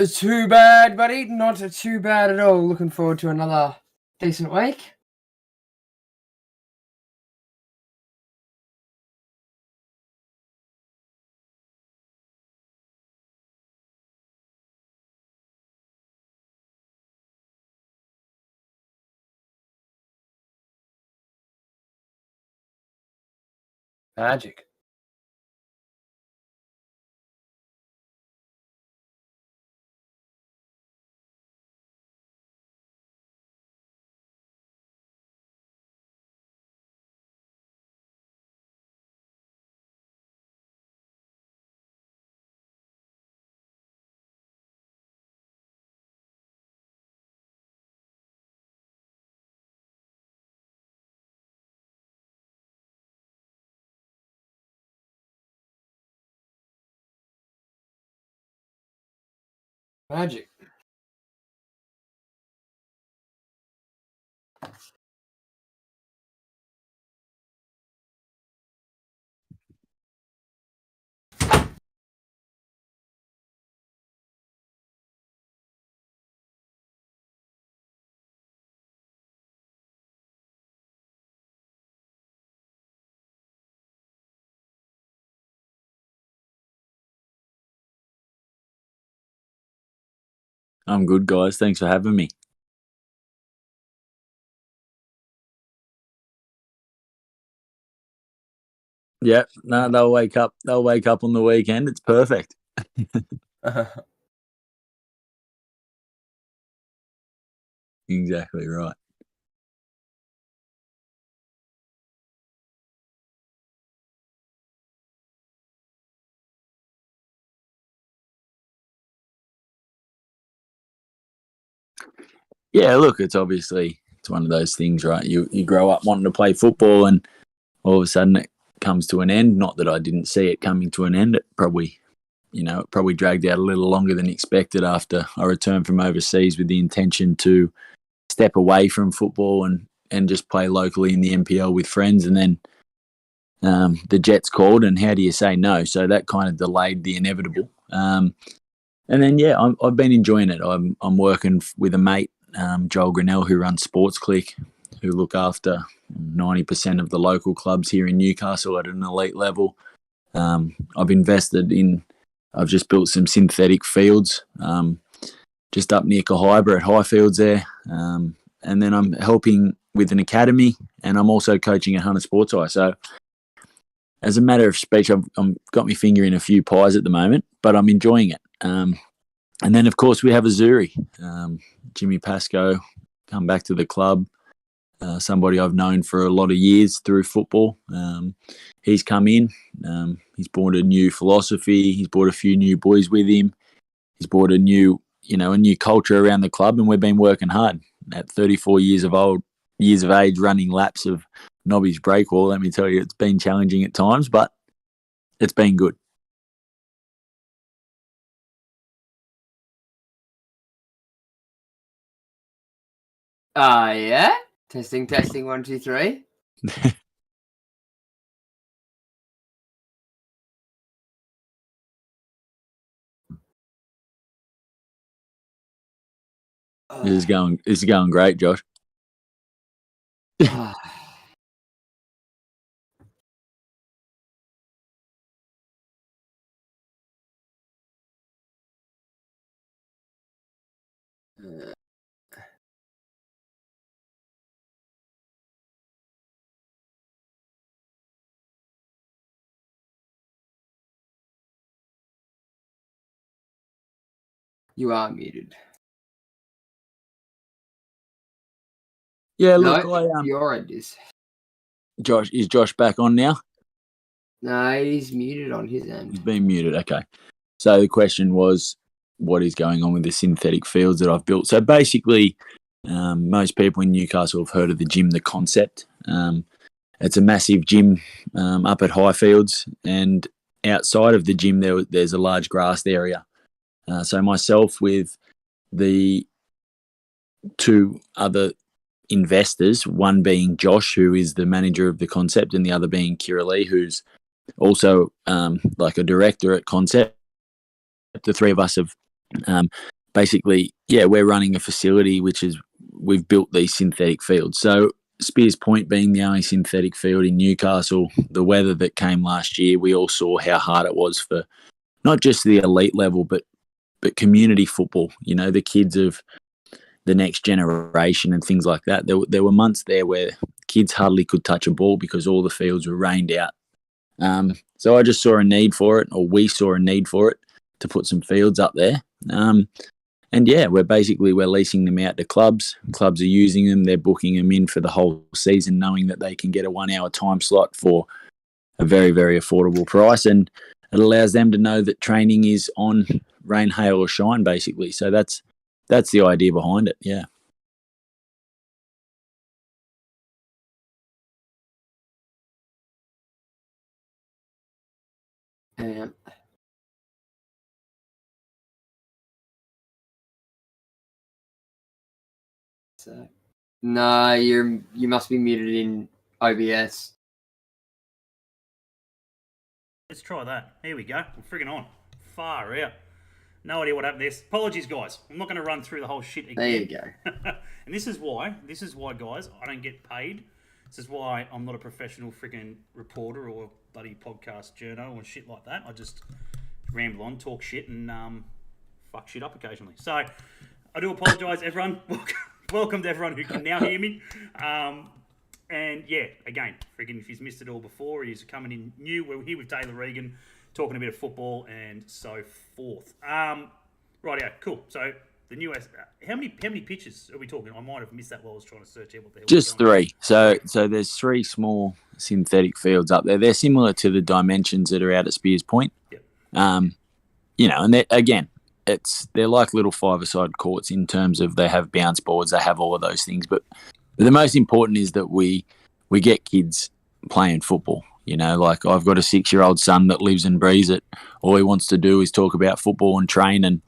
too bad, buddy. Not too bad at all. Looking forward to another decent week. Magic. Magic. I'm good, guys. Thanks for having me. Yeah, no, they'll wake up. They'll wake up on the weekend. It's perfect. Exactly right. Yeah, look, it's one of those things, right? You grow up wanting to play football, and all of a sudden it comes to an end. Not that I didn't see it coming to an end. It probably dragged out a little longer than expected after I returned from overseas with the intention to step away from football and just play locally in the NPL with friends, and then the Jets called, and how do you say no? So that kind of delayed the inevitable. And then I've been enjoying it. I'm working with a mate, Joel Grinnell, who runs Sports Click, who look after 90% of the local clubs here in Newcastle at an elite level. I've just built some synthetic fields just up near Cohiba at Highfields there. And then I'm helping with an academy, and I'm also coaching at Hunter Sports Eye. So as a matter of speech, I've got my finger in a few pies at the moment, but I'm enjoying it. And then, of course, we have Azuri, Jimmy Pascoe, come back to the club, somebody I've known for a lot of years through football. He's come in. He's brought a new philosophy. He's brought a few new boys with him. He's brought a new culture around the club, and we've been working hard. At 34 years of age, running laps of Nobby's breakwall, let me tell you, it's been challenging at times, but it's been good. Yeah. Testing, 1, 2, 3. This is going great, Josh. You are muted. Yeah, look, your end is. Josh, is Josh back on now? No, he's muted on his end. He's been muted. Okay. So the question was, what is going on with the synthetic fields that I've built? So basically, most people in Newcastle have heard of the gym, The Concept. It's a massive gym up at Highfields, and outside of the gym, there's a large grassed area. So myself with the two other investors, one being Josh, who is the manager of The Concept, and the other being Kira Lee, who's also like a director at Concept. The three of us have basically, we're running a facility we've built these synthetic fields. So Spears Point being the only synthetic field in Newcastle, the weather that came last year, we all saw how hard it was for not just the elite level, but community football, the kids of the next generation and things like that. There were months there where kids hardly could touch a ball because all the fields were rained out. So I just saw a need for it, or we saw a need for it, to put some fields up there. And we're leasing them out to clubs. Clubs are using them. They're booking them in for the whole season, knowing that they can get a 1 hour time slot for a very, very affordable price. And it allows them to know that training is on rain, hail or shine, basically. So that's the idea behind it. Yeah. So, no, you must be muted in OBS. Let's try that. Here we go. We're friggin' on. Far out. No idea what happened there. Apologies, guys. I'm not going to run through the whole shit again. There you go. And this is why, guys, I don't get paid. This is why I'm not a professional friggin' reporter or bloody podcast journal or shit like that. I just ramble on, talk shit, and fuck shit up occasionally. So I do apologise, everyone. Welcome to everyone who can now hear me. And yeah, again, friggin' if you've missed it all before, he's coming in new. We're here with Taylor Regan, talking a bit of football and so forth. Rightio, cool. So the new, how many pitches are we talking? I might have missed that while I was trying to search out what the hell. Just 3. So there's 3 small synthetic fields up there. They're similar to the dimensions that are out at Spears Point. Yep. And they're like little 5-a-side courts in terms of they have bounce boards, they have all of those things. But the most important is that we get kids playing football. Like I've got a 6-year-old son that lives and breathes it. All he wants to do is talk about football and train. And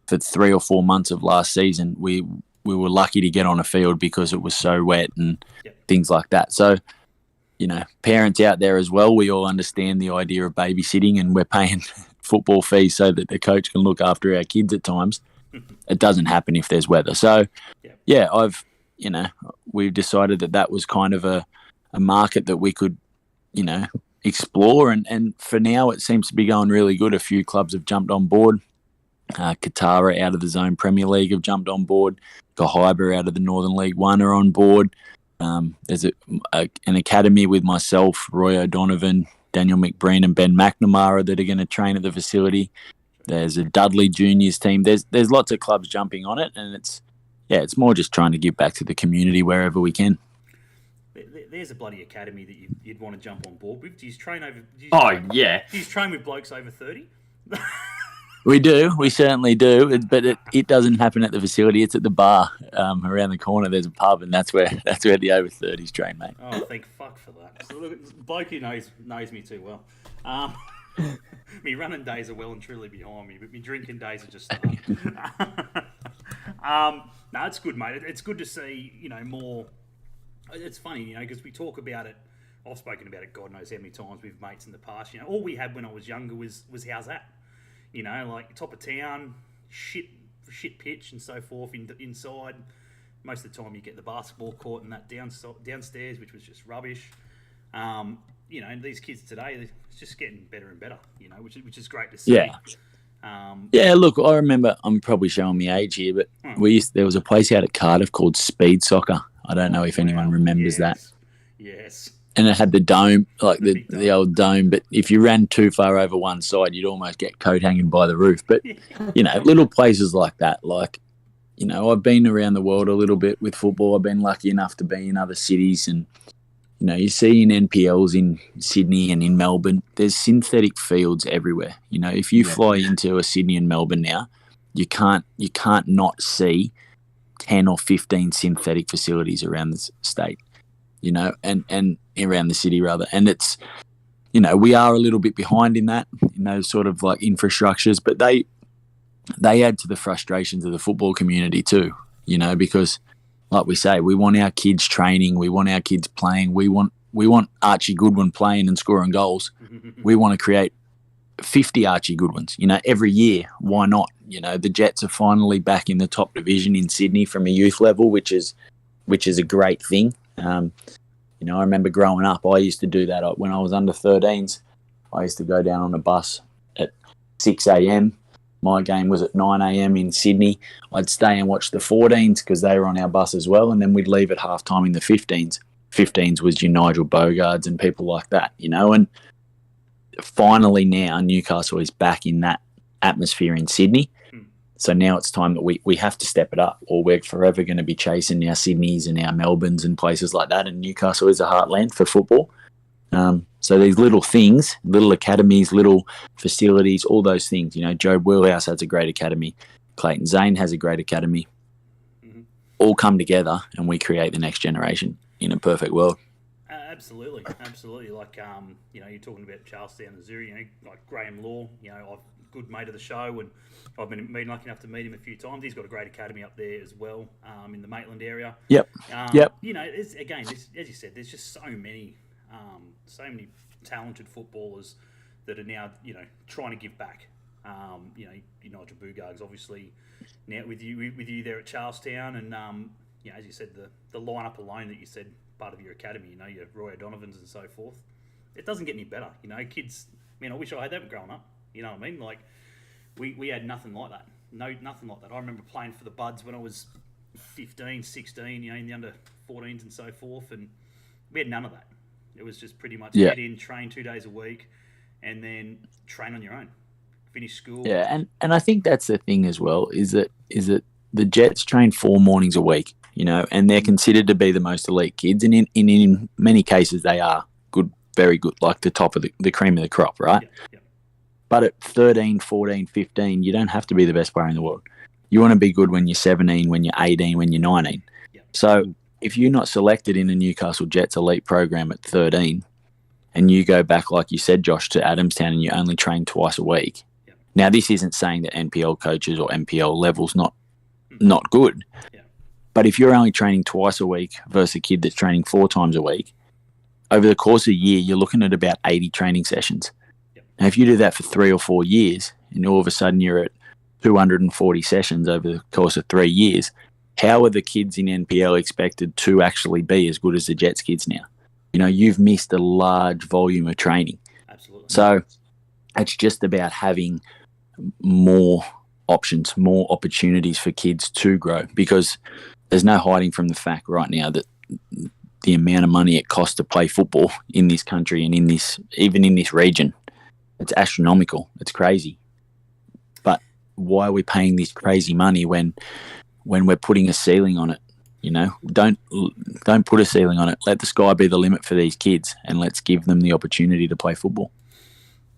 for 3 or 4 months of last season, we were lucky to get on a field because it was so wet and things like that. So, parents out there as well, we all understand the idea of babysitting, and we're paying football fees so that the coach can look after our kids at times. It doesn't happen if there's weather. So, we've decided that was kind of a market that we could, explore. And for now, it seems to be going really good. A few clubs have jumped on board. Katara out of the Zone Premier League have jumped on board. Gahiba out of the Northern League One are on board. There's an academy with myself, Roy O'Donovan, Daniel McBreen and Ben McNamara that are going to train at the facility. There's a Dudley Juniors team. There's lots of clubs jumping on it, and it's more just trying to give back to the community wherever we can. There's a bloody academy that you'd want to jump on board with. Do you train over? Do you train with blokes over 30? We do. We certainly do. But it doesn't happen at the facility. It's at the bar around the corner. There's a pub, and that's where the over 30s train, mate. Oh, thank fuck for that. So look, bloke who knows me too well. Me running days are well and truly behind me, but me drinking days are just starting. No, it's good, mate. It's good to see, more. It's funny, because we talk about it. I've spoken about it God knows how many times with mates in the past. All we had when I was younger was how's that? Like top of town, shit pitch and so forth inside. Most of the time you get the basketball court and that downstairs, which was just rubbish. And these kids today, it's just getting better and better, which is great to see. Yeah. Look, I remember, I'm probably showing my age here, but there was a place out at Cardiff called Speed Soccer. I don't know if anyone remembers that. Yes. And it had the dome, like the old dome. But if you ran too far over one side, you'd almost get coat hanging by the roof. But, little places like that. Like, I've been around the world a little bit with football. I've been lucky enough to be in other cities. And, you see in NPLs in Sydney and in Melbourne, there's synthetic fields everywhere. If you fly into a Sydney and Melbourne now, you can't not see 10 or 15 synthetic facilities around the state, and around the city rather. And it's, we are a little bit behind in that, in those sort of like infrastructures, but they add to the frustrations of the football community too, because like we say, we want our kids training, we want our kids playing, we want Archie Goodwin playing and scoring goals. We want to create 50 Archie Goodwins, every year. Why not? the Jets are finally back in the top division in Sydney from a youth level, which is a great thing. I remember growing up, I used to do that when I was under 13s. I used to go down on a bus at 6 a.m. My game was at 9 a.m. in Sydney. I'd stay and watch the 14s because they were on our bus as well, and then we'd leave at halftime in the 15s. 15s was your Nigel Bogards and people like that, and finally now Newcastle is back in that atmosphere in Sydney. So now it's time that we have to step it up, or we're forever going to be chasing our Sydneys and our Melbournes and places like that. And Newcastle is a heartland for football. So these little things, little academies, little facilities, all those things. Joe Wheelhouse has a great academy. Clayton Zane has a great academy. All come together and we create the next generation in a perfect world. Absolutely. Like, you're talking about Charlestown and Zuri, like Graham Law, I've good mate of the show, and I've been lucky enough to meet him a few times. He's got a great academy up there as well, in the Maitland area. Yep. As you said, there's just so many talented footballers that are now, trying to give back. Nigel Boogarg's obviously now with you there at Charlestown, and as you said, the lineup alone that you said part of your academy, your Roy O'Donovans and so forth. It doesn't get any better, Kids. I wish I had that growing up. You know what I mean? Like, we had nothing like that. Nothing like that. I remember playing for the Buds when I was 15, 16, in the under 14s and so forth, and we had none of that. It was just pretty much get in, train 2 days a week, and then train on your own. Finish school. Yeah, and I think that's the thing as well, is that the Jets train 4 mornings a week, and they're considered to be the most elite kids, and in many cases they are good, very good, like the top of the cream of the crop, right? Yeah. But at 13, 14, 15, you don't have to be the best player in the world. You want to be good when you're 17, when you're 18, when you're 19. Yeah. So if you're not selected in a Newcastle Jets elite program at 13, and you go back, like you said, Josh, to Adamstown and you only train twice a week. Yeah. Now, this isn't saying that NPL coaches or NPL levels not good. Yeah. But if you're only training twice a week versus a kid that's training 4 times a week, over the course of a year, you're looking at about 80 training sessions. Now, if you do that for 3 or 4 years, and all of a sudden you're at 240 sessions over the course of 3 years, how are the kids in NPL expected to actually be as good as the Jets kids now? You've missed a large volume of training. Absolutely. So it's just about having more options, more opportunities for kids to grow, because there's no hiding from the fact right now that the amount of money it costs to play football in this country and even in this region, it's astronomical. It's crazy. But why are we paying this crazy money when we're putting a ceiling on it? Don't put a ceiling on it. Let the sky be the limit for these kids, and let's give them the opportunity to play football.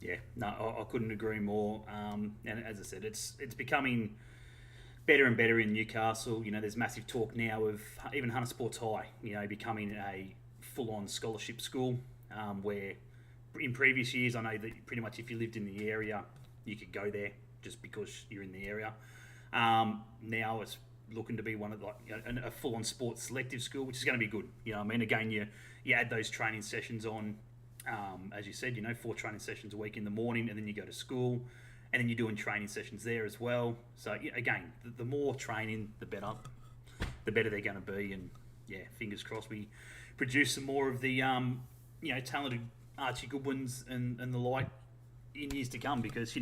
Yeah, no, I couldn't agree more. And as I said, it's becoming better and better in Newcastle. There's massive talk now of even Hunter Sports High, becoming a full-on scholarship school, where in previous years, I know that pretty much if you lived in the area, you could go there just because you're in the area. Now it's looking to be one of a full-on sports selective school, which is going to be good. Again, you add those training sessions on, as you said, 4 training sessions a week in the morning, and then you go to school, and then you're doing training sessions there as well. So again, the more training, the better they're going to be. And fingers crossed we produce some more of the talented Archie Goodwins and the like in years to come, because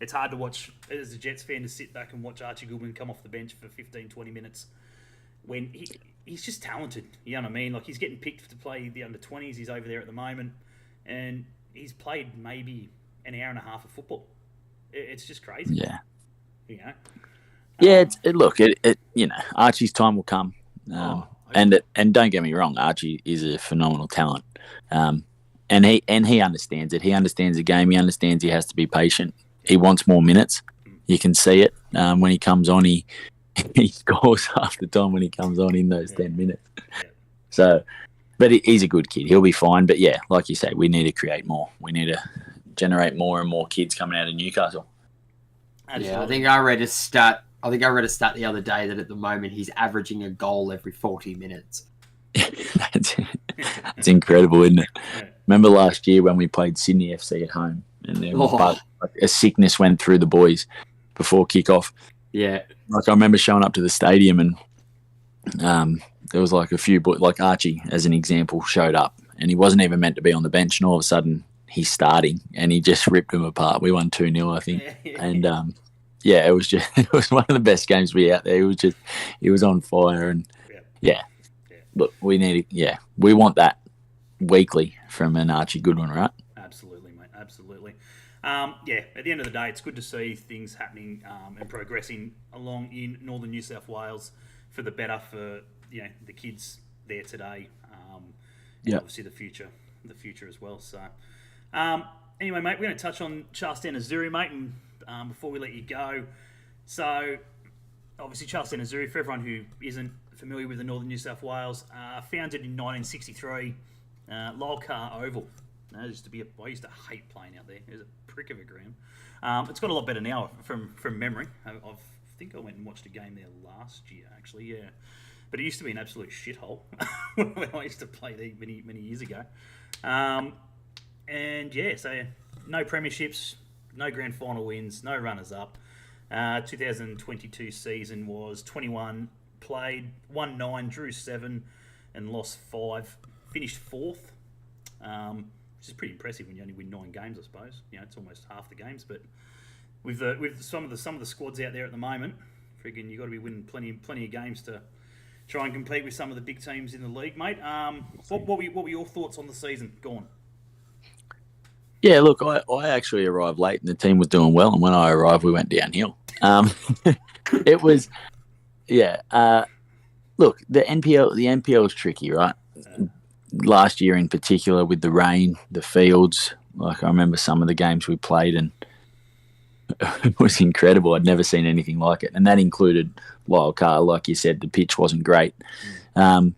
it's hard to watch as a Jets fan to sit back and watch Archie Goodwin come off the bench for 15-20 minutes when he's just talented. You know what I mean? Like, he's getting picked to play the under-20s. He's over there at the moment, and he's played maybe an hour and a half of football. It's just crazy. Yeah. Yeah. Archie's time will come. And don't get me wrong, Archie is a phenomenal talent. And he understands it. He understands the game. He understands he has to be patient. He wants more minutes. You can see it when he comes on. He scores half the time when he comes on in those 10 minutes. So, but he's a good kid. He'll be fine. But yeah, like you say, we need to create more. We need to generate more and more kids coming out of Newcastle. Absolutely. Yeah, I think I read a stat the other day that at the moment he's averaging a goal every 40 minutes. That's incredible, isn't it? Remember last year when we played Sydney FC at home, and a sickness went through the boys before kickoff. Yeah. Like I remember showing up to the stadium and there was like a few boys, like Archie as an example, showed up and he wasn't even meant to be on the bench, and all of a sudden he's starting and he just ripped them apart. We won 2-0, I think. And it was just it was one of the best games we had out there. He was on fire, and look, we want that weekly from an Archie Goodwin, right? Absolutely, mate. Absolutely. At the end of the day, it's good to see things happening and progressing along in northern New South Wales for the better for the kids there today. And obviously the future as well. So anyway, mate, we're going to touch on Charlestown Azzurri, mate, and before we let you go. So obviously Charlestown Azzurri, for everyone who isn't familiar with the northern New South Wales, founded in 1963, Lolcar Oval. I used to hate playing out there. It was a prick of a ground. It's got a lot better now from memory. I think I went and watched a game there last year, actually. Yeah, but it used to be an absolute shithole when I used to play there many years ago. So no premierships, no grand final wins, no runners up. 2022 season was 21 played, won 9, drew 7, and lost 5. Finished fourth. Which is pretty impressive when you only win 9 games, I suppose. It's almost half the games. But with some of the squads out there at the moment, friggin' you got to be winning plenty of games to try and compete with some of the big teams in the league, mate. What were your thoughts on the season? Go on. Yeah, look, I actually arrived late and the team was doing well, and when I arrived, we went downhill. It was, look, the NPL is tricky, right? Last year in particular with the rain, the fields, like I remember some of the games we played and it was incredible. I'd never seen anything like it. And that included Lolcar. Like you said, the pitch wasn't great. So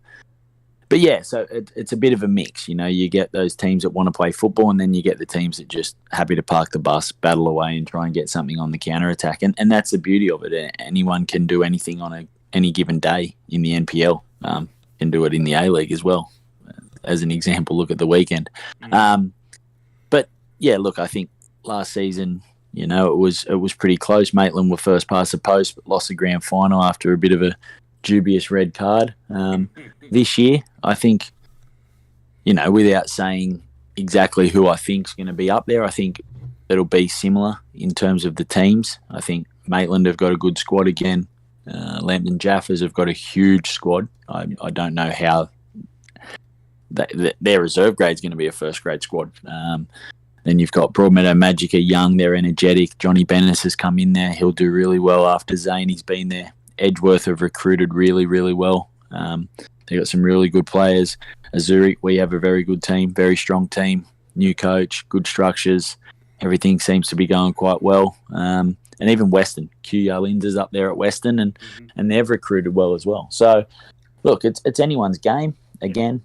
it's a bit of a mix. You get those teams that want to play football and then you get the teams that just happy to park the bus, battle away and try and get something on the counter-attack. And that's the beauty of it. Anyone can do anything on any given day in the NPL. Can do it in the A-League as well. As an example, look at the weekend. Look, I think last season, it was pretty close. Maitland were first past the post, but lost the grand final after a bit of a dubious red card. This year, I think, without saying exactly who I think is going to be up there, I think it'll be similar in terms of the teams. I think Maitland have got a good squad again. Lambton Jaffers have got a huge squad. I don't know how their reserve grade is going to be a first grade squad. Then you've got Broadmeadow Magic are young, they're energetic. Johnny Bennis has come in there. He'll do really well after Zane. He's been there. Edgeworth have recruited really, really well. They've got some really good players. Azzurri, we have a very good team, very strong team. New coach, good structures. Everything seems to be going quite well. And even Western. Q Yarlins is up there at Western and they've recruited well as well. So, look, it's anyone's game. Again,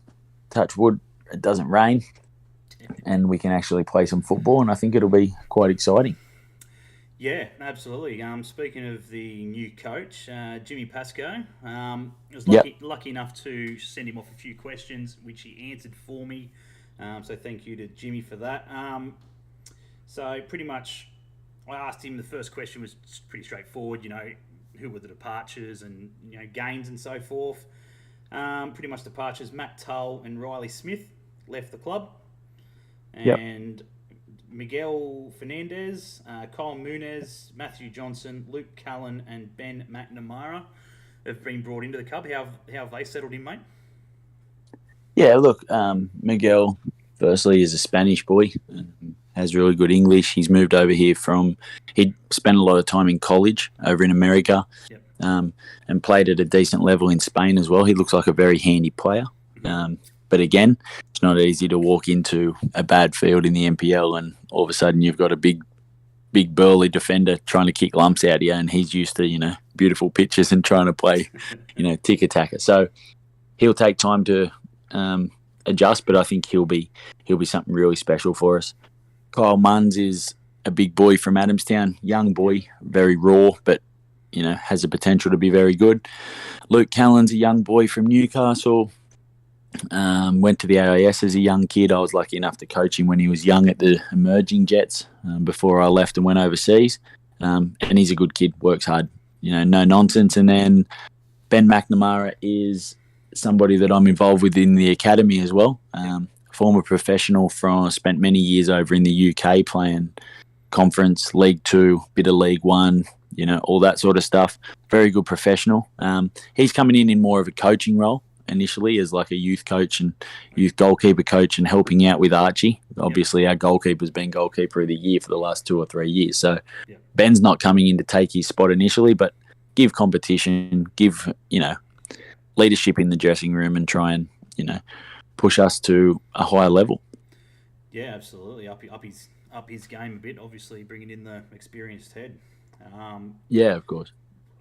touch wood, it doesn't rain. And we can actually play some football, and I think it'll be quite exciting. Yeah, absolutely. Speaking of the new coach, Jimmy Pascoe, I was lucky enough to send him off a few questions, which he answered for me. So thank you to Jimmy for that. So pretty much, I asked him, the first question was pretty straightforward, who were the departures and, gains and so forth. Pretty much departures, Matt Tull and Riley Smith left the club. And Miguel Fernandez, Kyle Munez, Matthew Johnson, Luke Callan, and Ben McNamara have been brought into the club. How have they settled in, mate? Yeah, look, Miguel, firstly, is a Spanish boy, has really good English. He's moved over here he spent a lot of time in college over in America and played at a decent level in Spain as well. He looks like a very handy player. But again, it's not easy to walk into a bad field in the NPL and all of a sudden you've got a big burly defender trying to kick lumps out of you, and he's used to, beautiful pitches and trying to play, tick-attacker. So he'll take time to adjust, but I think he'll be something really special for us. Kyle Munns is a big boy from Adamstown, young boy, very raw, but, has the potential to be very good. Luke Callan's a young boy from Newcastle. Went to the AIS as a young kid. I was lucky enough to coach him when he was young at the emerging Jets before I left and went overseas. and he's a good kid, works hard, no nonsense. And then Ben McNamara is somebody that I'm involved with in the academy as well. Former professional spent many years over in the UK playing Conference, League 2, bit of League 1, all that sort of stuff. Very good professional. He's coming in more of a coaching role initially as like a youth coach and youth goalkeeper coach and helping out with Archie. Obviously, our goalkeeper's been goalkeeper of the year for the last 2 or 3 years. So Ben's not coming in to take his spot initially, but give competition, give, leadership in the dressing room and try and, push us to a higher level. Yeah, absolutely. Up his game a bit, obviously bringing in the experienced head. Yeah, of course.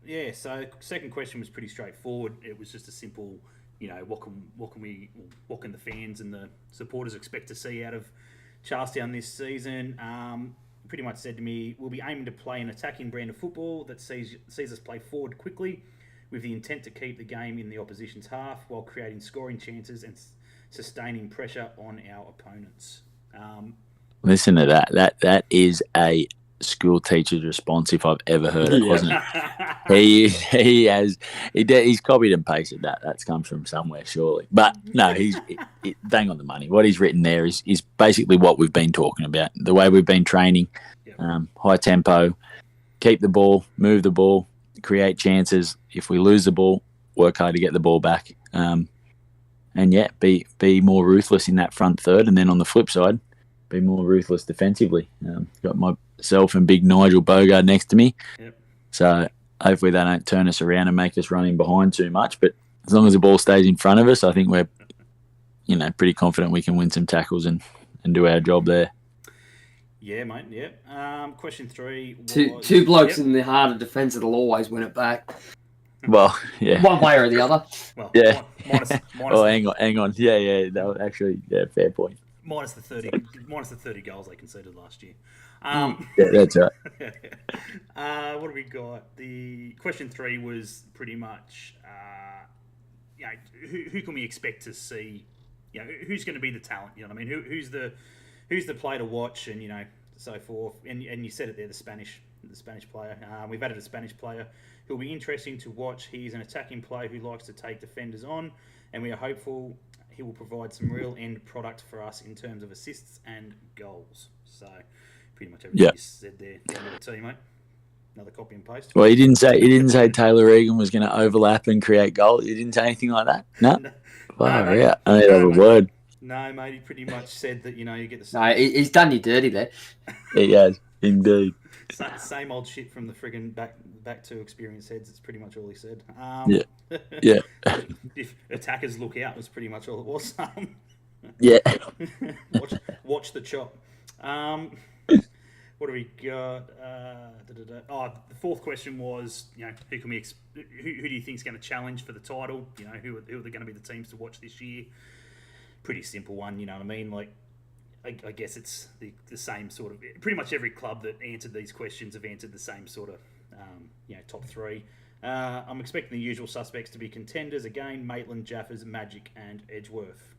Yeah, so second question was pretty straightforward. It was just a simple, what can the fans and the supporters expect to see out of Charlestown this season? Pretty much said to me, we'll be aiming to play an attacking brand of football that sees us play forward quickly with the intent to keep the game in the opposition's half while creating scoring chances and sustaining pressure on our opponents. Listen to that. That is a school teacher's response if I've ever heard it, wasn't it? He's copied and pasted that. That comes from somewhere, surely. But no, he's bang on the money. What he's written there is basically what we've been talking about. The way we've been training, high tempo, keep the ball, move the ball, create chances. If we lose the ball, work hard to get the ball back. And be more ruthless in that front third. And then on the flip side, be more ruthless defensively. Got myself and big Nigel Bogard next to me. Yep. So hopefully they don't turn us around and make us run in behind too much. But as long as the ball stays in front of us, I think we're, pretty confident we can win some tackles and do our job there. Yeah, mate. Yep. Question 3 was... Two blokes in the heart of defence that'll always win it back. Well, yeah. One way or the other. Well, yeah. Minus oh, hang on. Yeah. That was actually fair point. Minus the 30 goals they conceded last year. Yeah, that's right. What have we got? The question 3 was pretty much, who can we expect to see? Who's going to be the talent? You know what I mean? Who's the player to watch, and so forth. And you said it there, the Spanish player. We've added a Spanish player who'll be interesting to watch. He's an attacking player who likes to take defenders on, and we are hopeful he will provide some real end product for us in terms of assists and goals. So pretty much everything you said there. Another team, mate. Another copy and paste. Well, he didn't say Taylor Regan was going to overlap and create goals. He didn't say anything like that. No. Yeah. I need a word. No, mate. He pretty much said that you get the. No, he's done you dirty there. He has indeed. Same old shit from the friggin' back to experienced heads. It's pretty much all he said. Yeah. If attackers look out, was pretty much all it was. Yeah. Watch the chop. What do we got? The fourth question was, who can we? Who do you think is going to challenge for the title? Who are going to be the teams to watch this year? Pretty simple one. You know what I mean? Like, I guess it's the same sort of. Pretty much every club that answered these questions have answered the same sort of, top 3. I'm expecting the usual suspects to be contenders again: Maitland, Jaffers, Magic, and Edgeworth.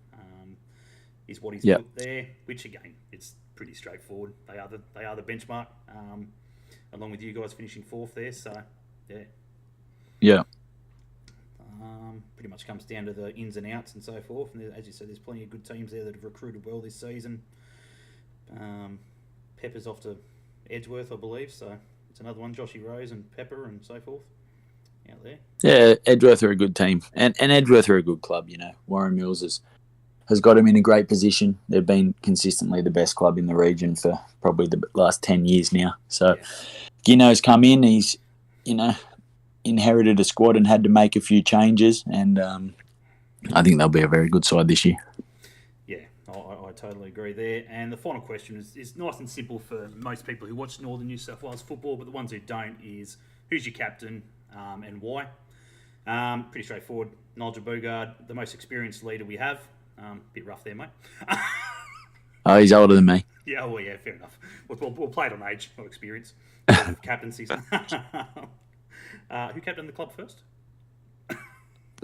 Is what he's put there. Which again, it's pretty straightforward. They are the benchmark. Along with you guys finishing 4th there. So yeah. Pretty much comes down to the ins and outs and so forth. And as you said, there's plenty of good teams there that have recruited well this season. Pepper's off to Edgeworth, I believe. So it's another one. Joshy Rose and Pepper and so forth out there. Yeah, Edgeworth are a good team. And Edgeworth are a good club, Warren Mills has got them in a great position. They've been consistently the best club in the region for probably the last 10 years now. So Gino's come in. He's, inherited a squad and had to make a few changes. And I think they'll be a very good side this year. Yeah, I totally agree there. And the final question is nice and simple for most people who watch Northern New South Wales football, but the ones who don't is, who's your captain and why? Pretty straightforward. Nigel Bogard, the most experienced leader we have. Bit rough there, mate. Oh, he's older than me. Yeah, well, yeah, fair enough. We'll play it on age, not experience. Captaincies. Who captained the club first?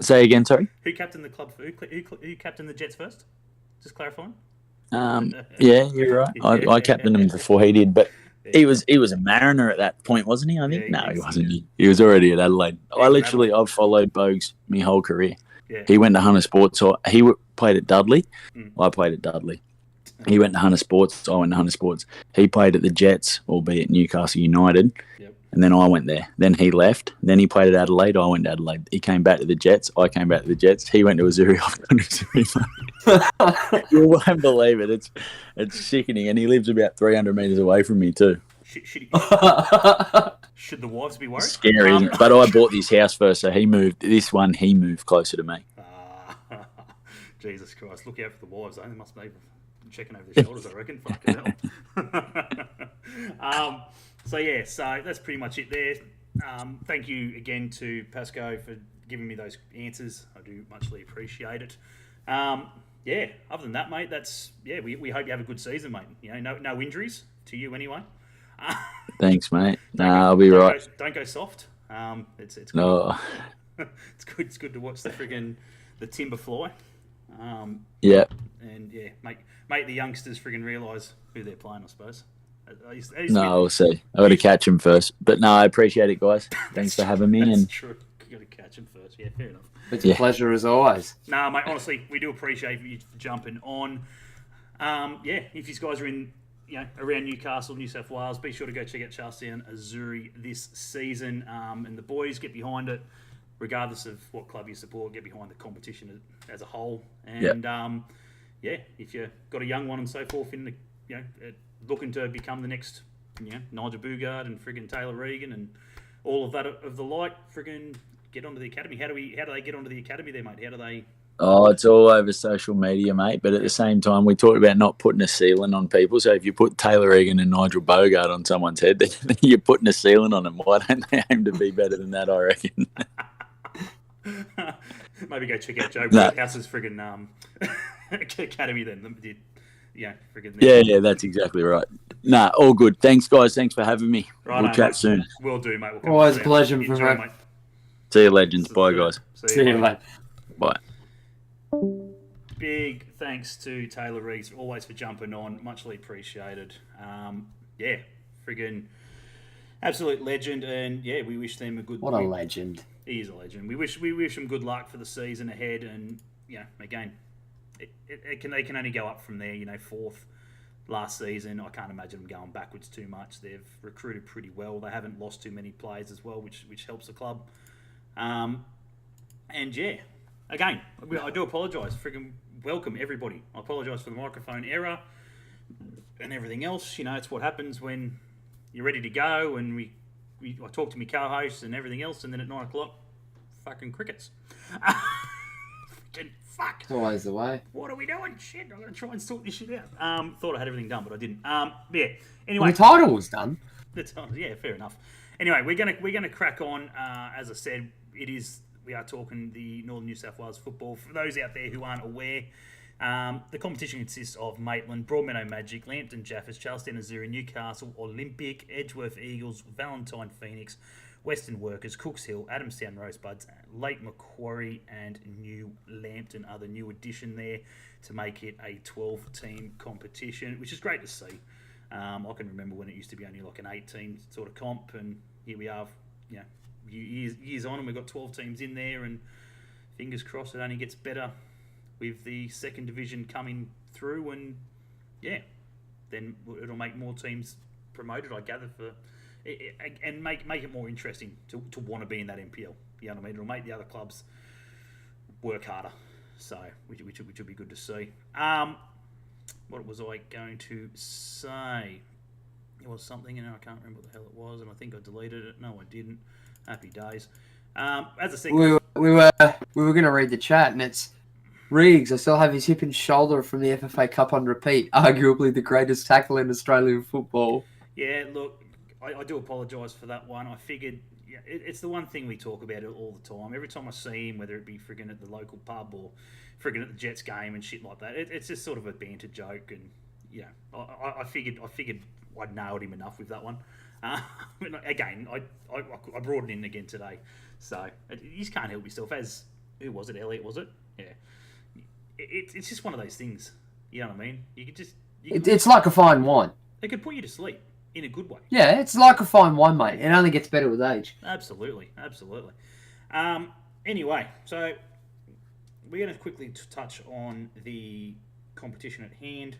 Say again, sorry? Who captained the club? Who captained the Jets first? Just clarifying. Yeah, you're right. I captained him before he did, but He was a Mariner at that point, wasn't he? I think. Yeah, No, he wasn't. He was already at Adelaide. I've followed Bogues my whole career. Yeah. He went to Hunter Sports. So played at Dudley. Mm. I played at Dudley. He went to Hunter Sports. I went to Hunter Sports. He played at the Jets, albeit Newcastle United. Yep. And then I went there. Then he left. Then he played at Adelaide. I went to Adelaide. He came back to the Jets. I came back to the Jets. He went to Azuri. I went to Azuri. You won't believe it. It's sickening. And he lives about 300 metres away from me too. Should the wives be worried? Scary, isn't it? But I bought this house first, so he moved closer to me. Jesus Christ. Look out for the wives, eh? They must be checking over their shoulders, I reckon. Fucking hell. So that's pretty much it there. Thank you again to Pasco for giving me those answers. I do muchly appreciate it. Other than that, mate, we hope you have a good season, mate. You know, no injuries to you anyway. Thanks, mate. I'll be right. Don't go soft. It's good. No. It's good to watch the timber fly. Yeah. And make the youngsters friggin' realise who they're playing, I suppose. We'll see. I got to catch him first. But no, I appreciate it, guys. Thanks for having me. That's true. You got to catch him first. Yeah, fair enough. It's a pleasure as always. Nah, mate. Honestly, we do appreciate you jumping on. If you guys are in, around Newcastle, New South Wales, be sure to go check out Charlestown Azuri this season. And the boys get behind it, regardless of what club you support. Get behind the competition as a whole. And if you've got a young one and so forth in the, looking to become the next, Nigel Bugard and friggin' Taylor Regan and all of that of the like, friggin' get onto the academy. How do they get onto the academy there, mate? How do they? Oh, it's all over social media, mate. But at the same time, we talked about not putting a ceiling on people. So if you put Taylor Regan and Nigel Bogart on someone's head, then you're putting a ceiling on them. Why don't they aim to be better than that, I reckon? Maybe go check out Joe House's friggin' academy then. Yeah, that's exactly right. Nah, all good. Thanks, guys. Thanks for having me. Right, we'll chat soon. We'll do, mate. Always a pleasure, mate. See you, legends. Bye, guys. See you, mate. Bye. Big thanks to Taylor Reeves always for jumping on. Muchly appreciated. Friggin' absolute legend, and we wish them a good. What a legend! He is a legend. We wish him good luck for the season ahead, and again, they can only go up from there. Fourth last season. I can't imagine them going backwards too much. They've recruited pretty well. They haven't lost too many players as well, which helps the club. Again, I do apologise. Friggin' welcome everybody. I apologise for the microphone error and everything else. It's what happens when you're ready to go, and I talk to my co-hosts and everything else, and then at 9 o'clock, fucking crickets. Fuck. It's always the way. What are we doing? Shit, I'm going to try and sort this shit out. Thought I had everything done, but I didn't. Anyway. Well, the title was done. Yeah, fair enough. Anyway, we're gonna crack on. As I said, we are talking the Northern New South Wales football. For those out there who aren't aware, the competition consists of Maitland, Broadmeadow Magic, Lambton Jaffers, Charlestown Azuri, Newcastle Olympic, Edgeworth Eagles, Valentine Phoenix, Western Workers, Cooks Hill, Adamstown Rosebuds, Lake Macquarie, and New Lambton are the new addition there to make it a 12-team competition, which is great to see. I can remember when it used to be only like an 8-team sort of comp, and here we are, years on, and we've got 12 teams in there, and fingers crossed it only gets better with the second division coming through, and then it'll make more teams promoted, I gather, and make it more interesting to want to be in that NPL. You know what I mean? It'll make the other clubs work harder, so which will be good to see. What was I going to say? It was something, and I can't remember what the hell it was, and I think I deleted it. No, I didn't. Happy days. As I said, we were going to read the chat, and it's Reegs. I still have his hip and shoulder from the FFA Cup on repeat. Arguably the greatest tackle in Australian football. Yeah, look, I do apologise for that one. I figured it's the one thing we talk about all the time. Every time I see him, whether it be friggin' at the local pub or friggin' at the Jets game and shit like that, it's just sort of a banter joke. And I figured I'd nailed him enough with that one. Again, I brought it in again today, so you just can't help yourself. As who was it? Elliot, was it? Yeah. It's just one of those things. You know what I mean? You could just. It's like a fine wine. It could put you to sleep. in a good way. Yeah, it's like a fine wine, mate. It only gets better with age. Absolutely. Anyway, so we're going to quickly touch on the competition at hand.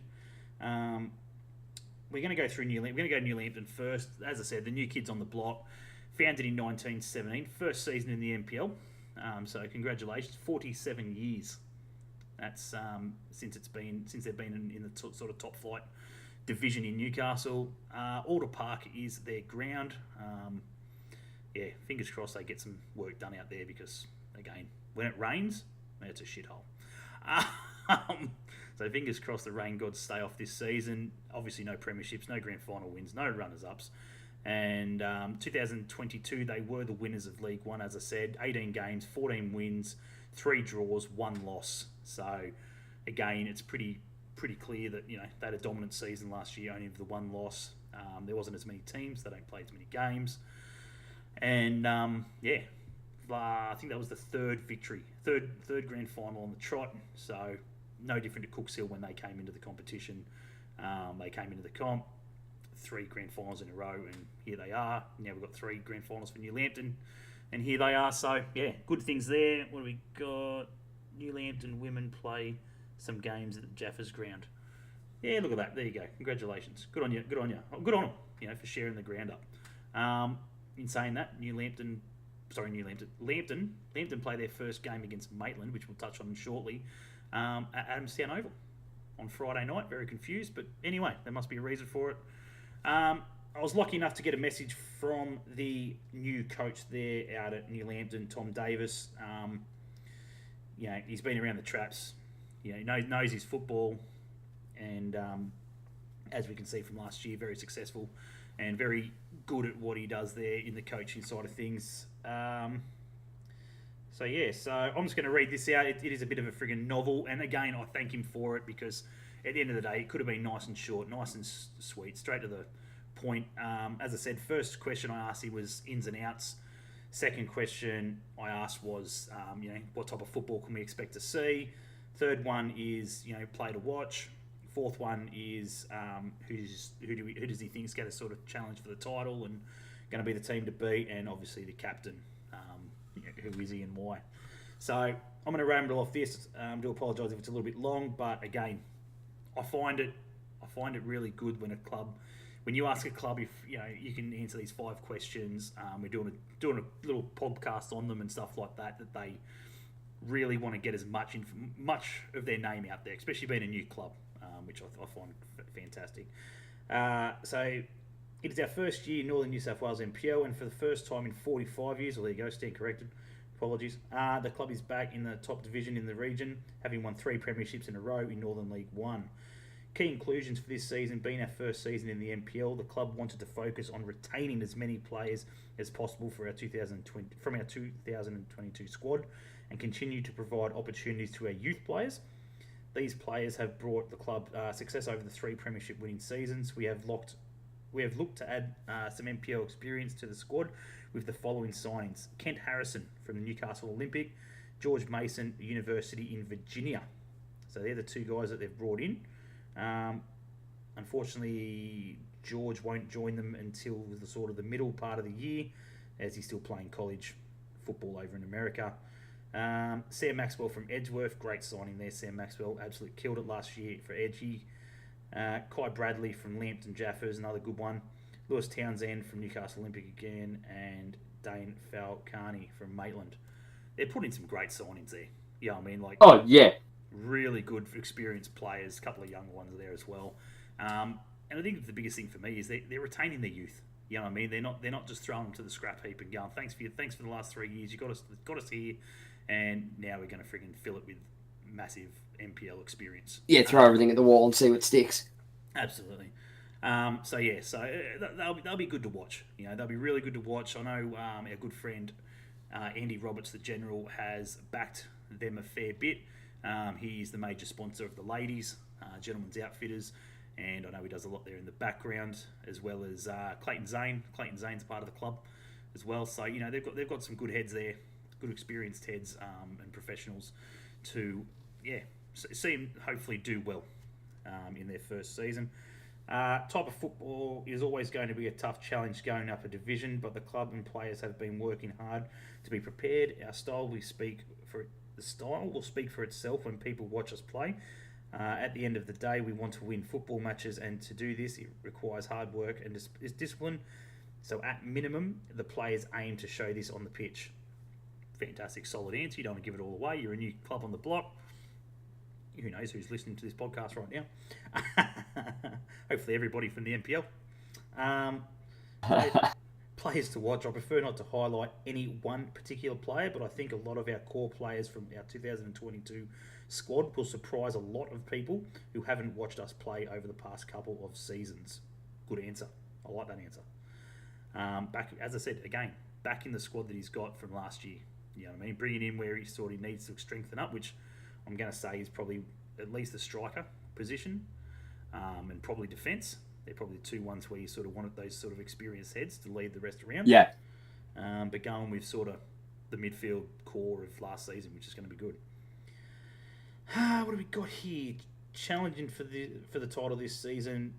We're going to go through New Lambton first. As I said, the new kids on the block, founded in 1917, first season in the NPL. So congratulations, 47 years. That's since they've been in the sort of top flight division in Newcastle. Alder Park is their ground. Fingers crossed they get some work done out there because, again, when it rains, it's a shithole. So fingers crossed the rain gods stay off this season. Obviously no premierships, no grand final wins, no runners-ups. And 2022, they were the winners of League One, as I said. 18 games, 14 wins, 3 draws, 1 loss. So, again, it's pretty clear that, they had a dominant season last year, only with the 1 loss. There wasn't as many teams. They don't play as many games. And, I think that was the third victory, third grand final on the trot. So, no different to Cooks Hill when they came into the competition. They came into the comp, 3 grand finals in a row, and here they are. Now we've got 3 grand finals for New Lambton, and here they are. So, good things there. What do we got? New Lambton women play some games at the Jaffers ground. Yeah, look at that. There you go. Congratulations. Good on you. Good on them, for sharing the ground up. In saying that, Lambton play their first game against Maitland, which we'll touch on shortly, at Adamstown Oval on Friday night. Very confused, but anyway, there must be a reason for it. I was lucky enough to get a message from the new coach there out at New Lambton, Tom Davis. He's been around the traps. He knows his football, and as we can see from last year, very successful and very good at what he does there in the coaching side of things. So I'm just going to read this out. It is a bit of a friggin' novel, and again, I thank him for it because at the end of the day, it could have been nice and short, nice and sweet, straight to the point. As I said, first question I asked him was ins and outs. Second question I asked was, what type of football can we expect to see? Third one is, play to watch. Fourth one is, who does he think is going to sort of challenge for the title and going to be the team to beat? And obviously the captain, who is he and why? So I'm going to ramble off this. Do apologise if it's a little bit long, but again, I find it really good when you ask a club if you can answer these 5 questions. We're doing a little podcast on them and stuff like that they really want to get as much of their name out there, especially being a new club, which I find fantastic. So it is our first year in Northern New South Wales NPL, and for the first time in 45 years, well, there you go, stand corrected. Apologies. The club is back in the top division in the region, having won 3 premierships in a row in Northern League One. Key inclusions for this season, being our first season in the NPL, the club wanted to focus on retaining as many players as possible from our 2022 squad and continue to provide opportunities to our youth players. These players have brought the club success over the 3 premiership winning seasons. We have looked to add some NPL experience to the squad with the following signings: Kent Harrison from the Newcastle Olympic, George Mason, University in Virginia. So they're the 2 guys that they've brought in. Unfortunately, George won't join them until the middle part of the year, as he's still playing college football over in America. Sam Maxwell from Edgeworth, great signing there. Sam Maxwell absolutely killed it last year for Edgy. Kai Bradley from Lambton Jaffers, another good one. Lewis Townsend from Newcastle Olympic again, and Dane Falcani from Maitland. They're putting some great signings there. Yeah, I mean, oh yeah, really good experienced players, a couple of young ones there as well. And I think the biggest thing for me is they're retaining their youth. You know what I mean? They're not just throwing them to the scrap heap and going, thanks for the last 3 years. You got us here, and now we're going to freaking fill it with massive NPL experience. Yeah, throw everything at the wall and see what sticks. Absolutely. So they'll be good to watch. They'll be really good to watch. I know our good friend Andy Roberts, the general, has backed them a fair bit. He is the major sponsor of the ladies, Gentlemen's Outfitters, and I know he does a lot there in the background, as well as Clayton Zane. Clayton Zane's part of the club as well. So they've got some good heads there, good experienced heads and professionals to see them hopefully do well in their first season. Type of football is always going to be a tough challenge going up a division, but the club and players have been working hard to be prepared. Our style the style will speak for itself when people watch us play. At the end of the day, we want to win football matches, and to do this, it requires hard work and discipline. So, at minimum, the players aim to show this on the pitch. Fantastic, solid answer. You don't want to give it all away. You're a new club on the block. Who knows who's listening to this podcast right now? Hopefully, everybody from the NPL. Players to watch. I prefer not to highlight any one particular player, but I think a lot of our core players from our 2022 squad will surprise a lot of people who haven't watched us play over the past couple of seasons. Good answer. I like that answer. Back, as I said, again, back in the squad that he's got from last year. You know what I mean? Bringing in where he sort of needs to strengthen up, which I'm going to say is probably at least the striker position and probably defence. They're probably the two ones where you sort of wanted those sort of experienced heads to lead the rest around. Yeah. But going with sort of the midfield core of last season, which is going to be good. What have we got here? Challenging for the title this season.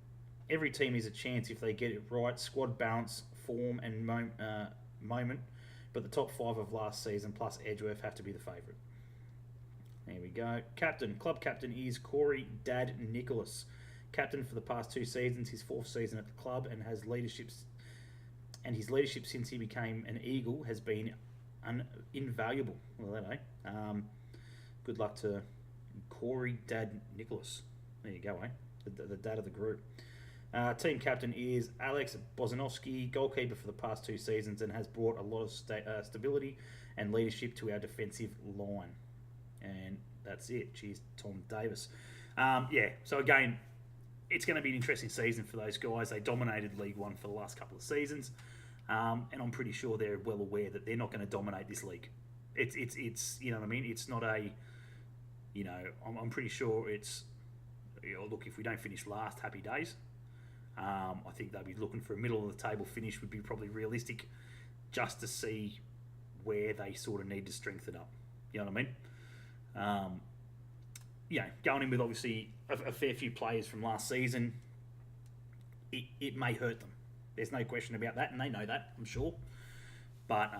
Every team is a chance if they get it right. Squad balance, form, and moment. But the top 5 of last season plus Edgeworth have to be the favourite. There we go. Club captain is Corey Dad Nicholas. Captain for the past 2 seasons, his 4th season at the club, and his leadership since he became an Eagle has been invaluable. Well, that, eh? Good luck to Corey Dad Nicholas. There you go, eh? The dad of the group. Team captain is Alex Bozanovsky, goalkeeper for the past 2 seasons, and has brought a lot of stability and leadership to our defensive line. And that's it. Cheers, Tom Davis. So again, it's going to be an interesting season for those guys. They dominated League One for the last couple of seasons, and I'm pretty sure they're well aware that they're not going to dominate this league. It's you know what I mean. It's not a, you know, I'm pretty sure it's, you know, look, if we don't finish last, happy days. I think they'll be looking for a middle of the table finish would be probably realistic, just to see where they sort of need to strengthen up. You know what I mean? Going in with obviously a fair few players from last season, it may hurt them. There's no question about that, and they know that, I'm sure. But,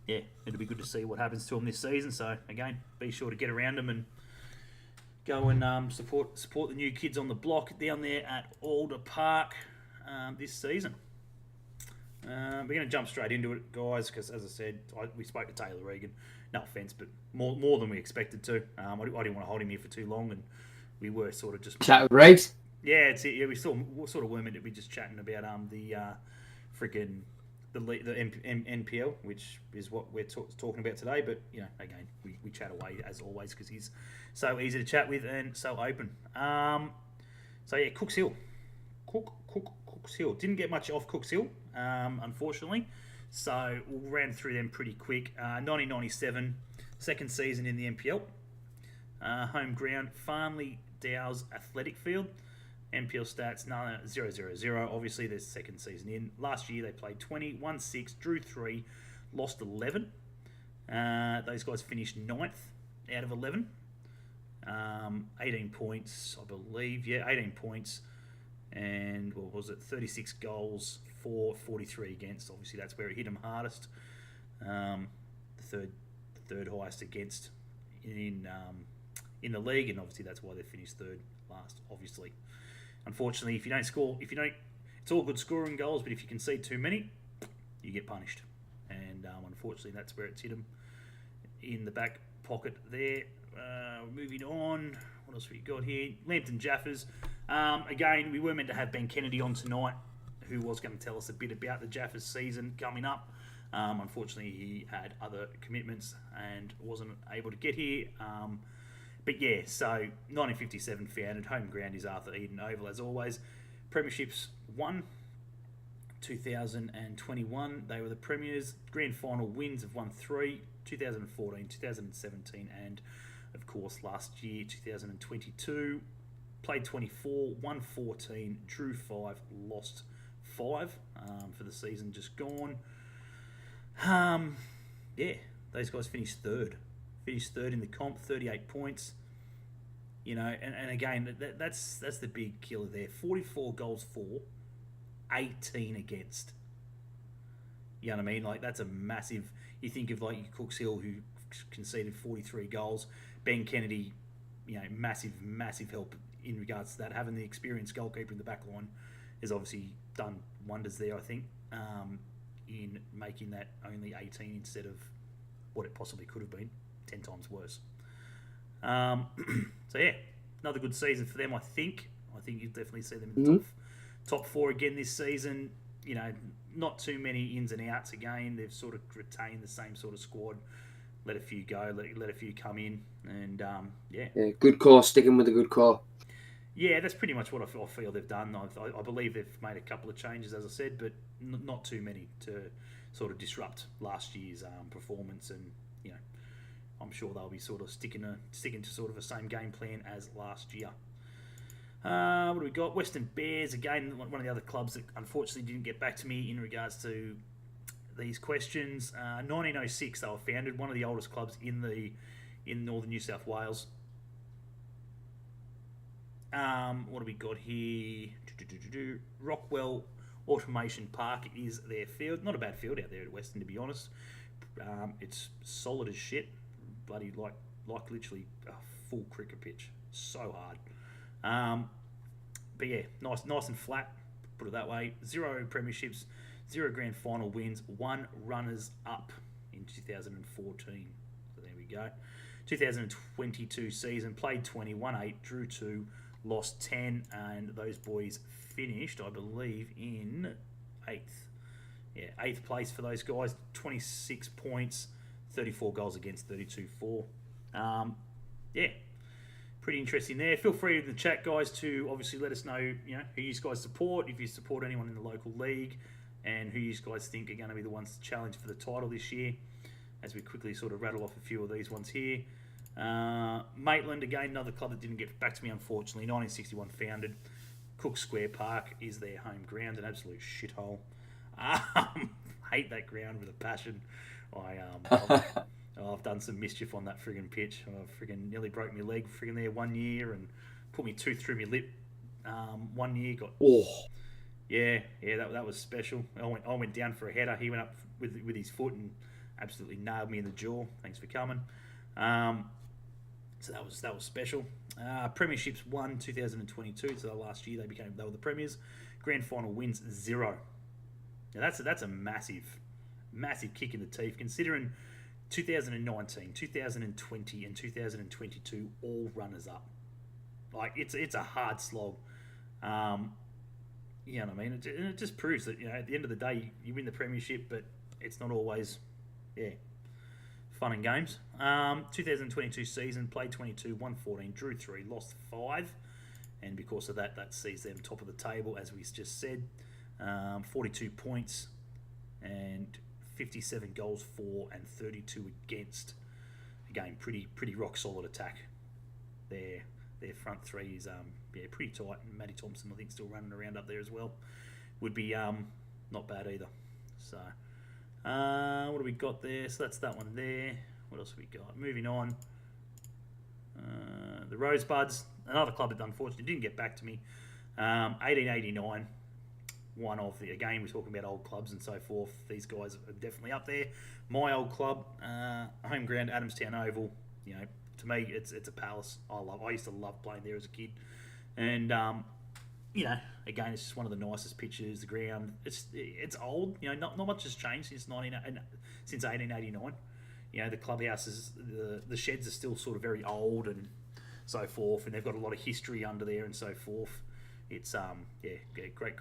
it'll be good to see what happens to them this season. So, again, be sure to get around them and go and support the new kids on the block down there at Alder Park this season. We're going to jump straight into it, guys, because, as I said, we spoke to Taylor Regan. No offence, but more than we expected to. I didn't want to hold him here for too long, and we were sort of just... Chat with Regs? Yeah, it's it. Yeah, we sort of were meant to be just chatting about the NPL, which is what we're talking about today. But, you know, again, we chat away as always because he's so easy to chat with and so open. Cooks Hill. Cooks Hill. Didn't get much off Cooks Hill, unfortunately. So we'll run through them pretty quick. 1997, second season in the NPL. Home ground, Farnley Dow's Athletic Field. NPL stats, 0-0-0. Obviously, their second season in. Last year, they played 20, won 6, drew 3, lost 11. Those guys finished 9th out of 11. 18 points, I believe. Yeah, 18 points. And what was it? 36 goals for 43 against. Obviously, that's where it hit them hardest. The third highest against in the league, and obviously that's why they finished third last. Obviously, unfortunately, if you don't score, it's all good scoring goals, but if you concede too many, you get punished. And unfortunately, that's where it's hit them in the back pocket there. Moving on, what else we got here? Lambton Jaffers. Again, we were meant to have Ben Kennedy on tonight, who was going to tell us a bit about the Jaffers season coming up. Unfortunately, he had other commitments and wasn't able to get here. But yeah, so 1957 founded. Home ground is Arthur Eden Oval, as always. Premierships won. 2021, they were the premiers. Grand final wins have won 3. 2014, 2017, and of course last year, 2022. Played 24, won 14, drew 5, lost 5 for the season just gone. Those guys finished third. Finished third in the comp, 38 points. You know, and again, that's the big killer there. 44 goals for, 18 against. You know what I mean? Like, that's a massive... You think of, like, Cooks Hill, who conceded 43 goals. Ben Kennedy, you know, massive help in regards to that. Having the experienced goalkeeper in the back line has obviously done wonders there, I think, in making that only 18 instead of what it possibly could have been, 10 times worse. So, yeah, another good season for them, I think. I think you'll definitely see them in the top four again this season. You know, not too many ins and outs again. They've sort of retained the same sort of squad. Let a few go, let a few come in, and yeah, good core. Sticking with a good core. Yeah, that's pretty much what I feel they've done. I believe they've made a couple of changes, as I said, but not too many to sort of disrupt last year's performance. And you know, I'm sure they'll be sort of sticking to sort of the same game plan as last year. What do we got? Western Bears, again, one of the other clubs that unfortunately didn't get back to me in regards to these questions. 1906, they were founded, one of the oldest clubs in northern New South Wales. What do we got here? Rockwell Automation Park is their field. Not a bad field out there at Western, to be honest. It's solid as shit. Bloody like literally a full cricket pitch. So hard. But yeah, nice and flat. Put it that way. 0 premierships, 0 grand final wins, 1 runners up in 2014. So there we go. 2022 season, played 20, won 8, drew 2, lost 10, and those boys finished, I believe, in 8th. Yeah, 8th place for those guys. 26 points, 34 goals against, 32 for. Yeah, pretty interesting there. Feel free in the chat, guys, to obviously let us know, you know, who you guys support, if you support anyone in the local league, and who you guys think are going to be the ones to challenge for the title this year, as we quickly sort of rattle off a few of these ones here. Maitland, again, another club that didn't get back to me, unfortunately. 1961 founded. Cook Square Park is their home ground, an absolute shithole. Hate that ground with a passion. I've done some mischief on that friggin' pitch. I friggin' nearly broke my leg friggin' there one year and put my tooth through my lip one year. Yeah, that was special. I went down for a header. He went up with his foot and absolutely nailed me in the jaw. Thanks for coming. So that was special. Premierships won 2022. So last year they were the premiers. Grand final wins 0. Now that's a massive kick in the teeth, considering 2019, 2020, and 2022 all runners up. Like it's a hard slog. You know what I mean? It just proves that, you know, at the end of the day you win the premiership, but it's not always fun and games. 2022 season, played 22, won 14, drew 3, lost 5, and because of that sees them top of the table, as we just said. 42 points and 57 goals for and 32 against. Again, pretty rock solid attack. Their front three is pretty tight, and Matty Thompson I think still running around up there as well. Would be not bad either. So what do we got there? So that's that one there. What else have we got? Moving on. The Rosebuds, another club that unfortunately didn't get back to me. 1889. One of the, again, we're talking about old clubs and so forth. These guys are definitely up there. My old club, home ground, Adamstown Oval. You know, to me, it's a palace. I used to love playing there as a kid, and you know, again, it's just one of the nicest pitches. The ground, it's old. You know, not much has changed since 1889. You know, the clubhouses, the sheds are still sort of very old and so forth, and they've got a lot of history under there and so forth. It's great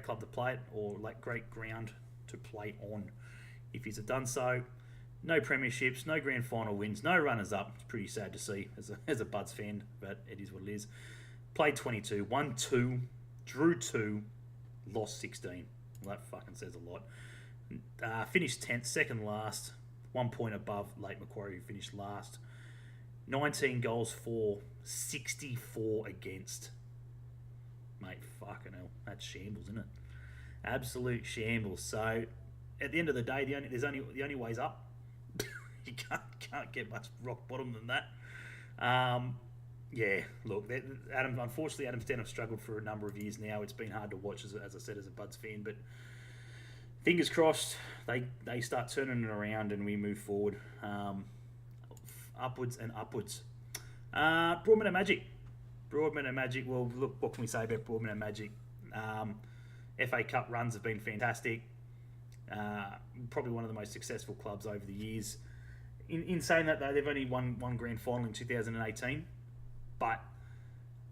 club to play at, or like great ground to play on. If he's done so, no premierships, no grand final wins, no runners up. It's pretty sad to see as a Buds fan, but it is what it is. Played 22, won 2, drew 2, lost 16. Well, that fucking says a lot. Finished 10th, second last, 1 point above Lake Macquarie, who finished last. 19 goals for, 64 against. Mate, fucking hell, that's shambles, isn't it? Absolute shambles. So, at the end of the day, the only ways up. You can't get much rock bottom than that. Yeah, look, unfortunately, Adam Stanton have struggled for a number of years now. It's been hard to watch, as I said, as a Buds fan. But fingers crossed, they start turning it around and we move forward, upwards and upwards. Broadmeadow Magic. Broadmeadow Magic, well, look, what can we say about Broadmeadow Magic? FA Cup runs have been fantastic. Probably one of the most successful clubs over the years. In saying that, though, they've only won one grand final in 2018. But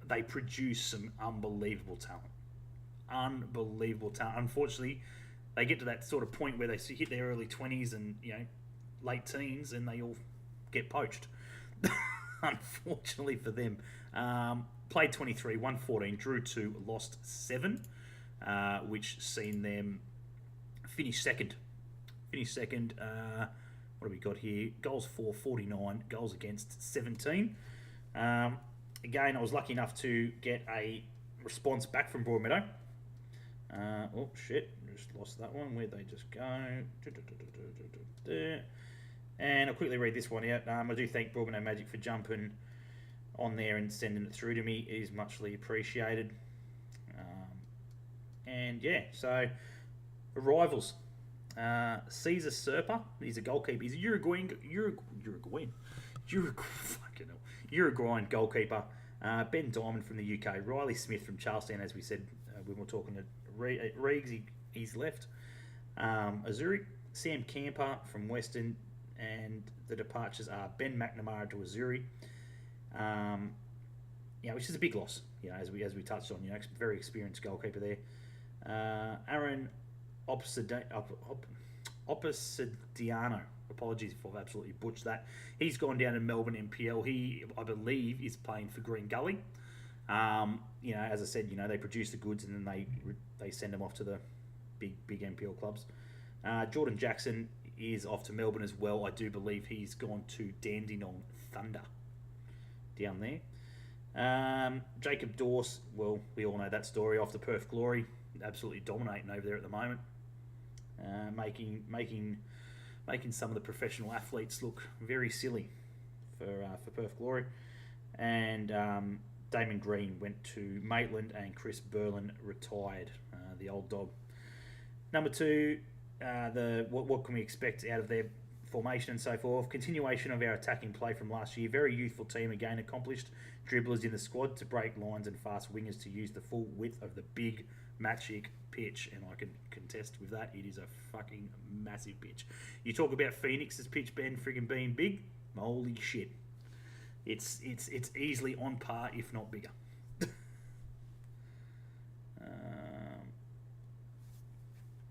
they produce some unbelievable talent. Unbelievable talent. Unfortunately, they get to that sort of point where they hit their early 20s and late teens, and they all get poached. Unfortunately for them. Played 23, won 14, drew 2, lost 7, which seen them finish second. What have we got here? Goals for 49, goals against 17. Again, I was lucky enough to get a response back from Broadmeadow. Oh, shit. Just lost that one. Where'd they just go? And I'll quickly read this one out. I do thank Broadmeadow Magic for jumping on there and sending it through to me. It is muchly appreciated. And yeah, so arrivals. Caesar Serpa, he's a goalkeeper. He's a Uruguayan goalkeeper. Ben Diamond from the UK. Riley Smith from Charlestown, as we said when we were talking to Regs, he's left. Azuri, Sam Camper from Western, and the departures are Ben McNamara to Azuri. Which is a big loss. As we touched on, very experienced goalkeeper there. Aaron Opposidiano. Apologies if I've absolutely butchered that. He's gone down to Melbourne NPL. He, I believe, is playing for Green Gully. As I said, they produce the goods and then they send them off to the big NPL clubs. Jordan Jackson is off to Melbourne as well. I do believe he's gone to Dandenong Thunder down there. Jacob Dorse, well, we all know that story, off to Perth Glory, absolutely dominating over there at the moment, making some of the professional athletes look very silly for Perth Glory. And Damon Green went to Maitland, and Chris Berlin retired, the old dog. Number 2, what can we expect out of their formation and so forth? Continuation of our attacking play from last year. Very youthful team, again, accomplished dribblers in the squad to break lines, and fast wingers to use the full width of the big Matchik pitch, and I can contest with that. It is a fucking massive pitch. You talk about Phoenix's pitch, Ben, friggin' being big. Holy shit. It's easily on par, if not bigger.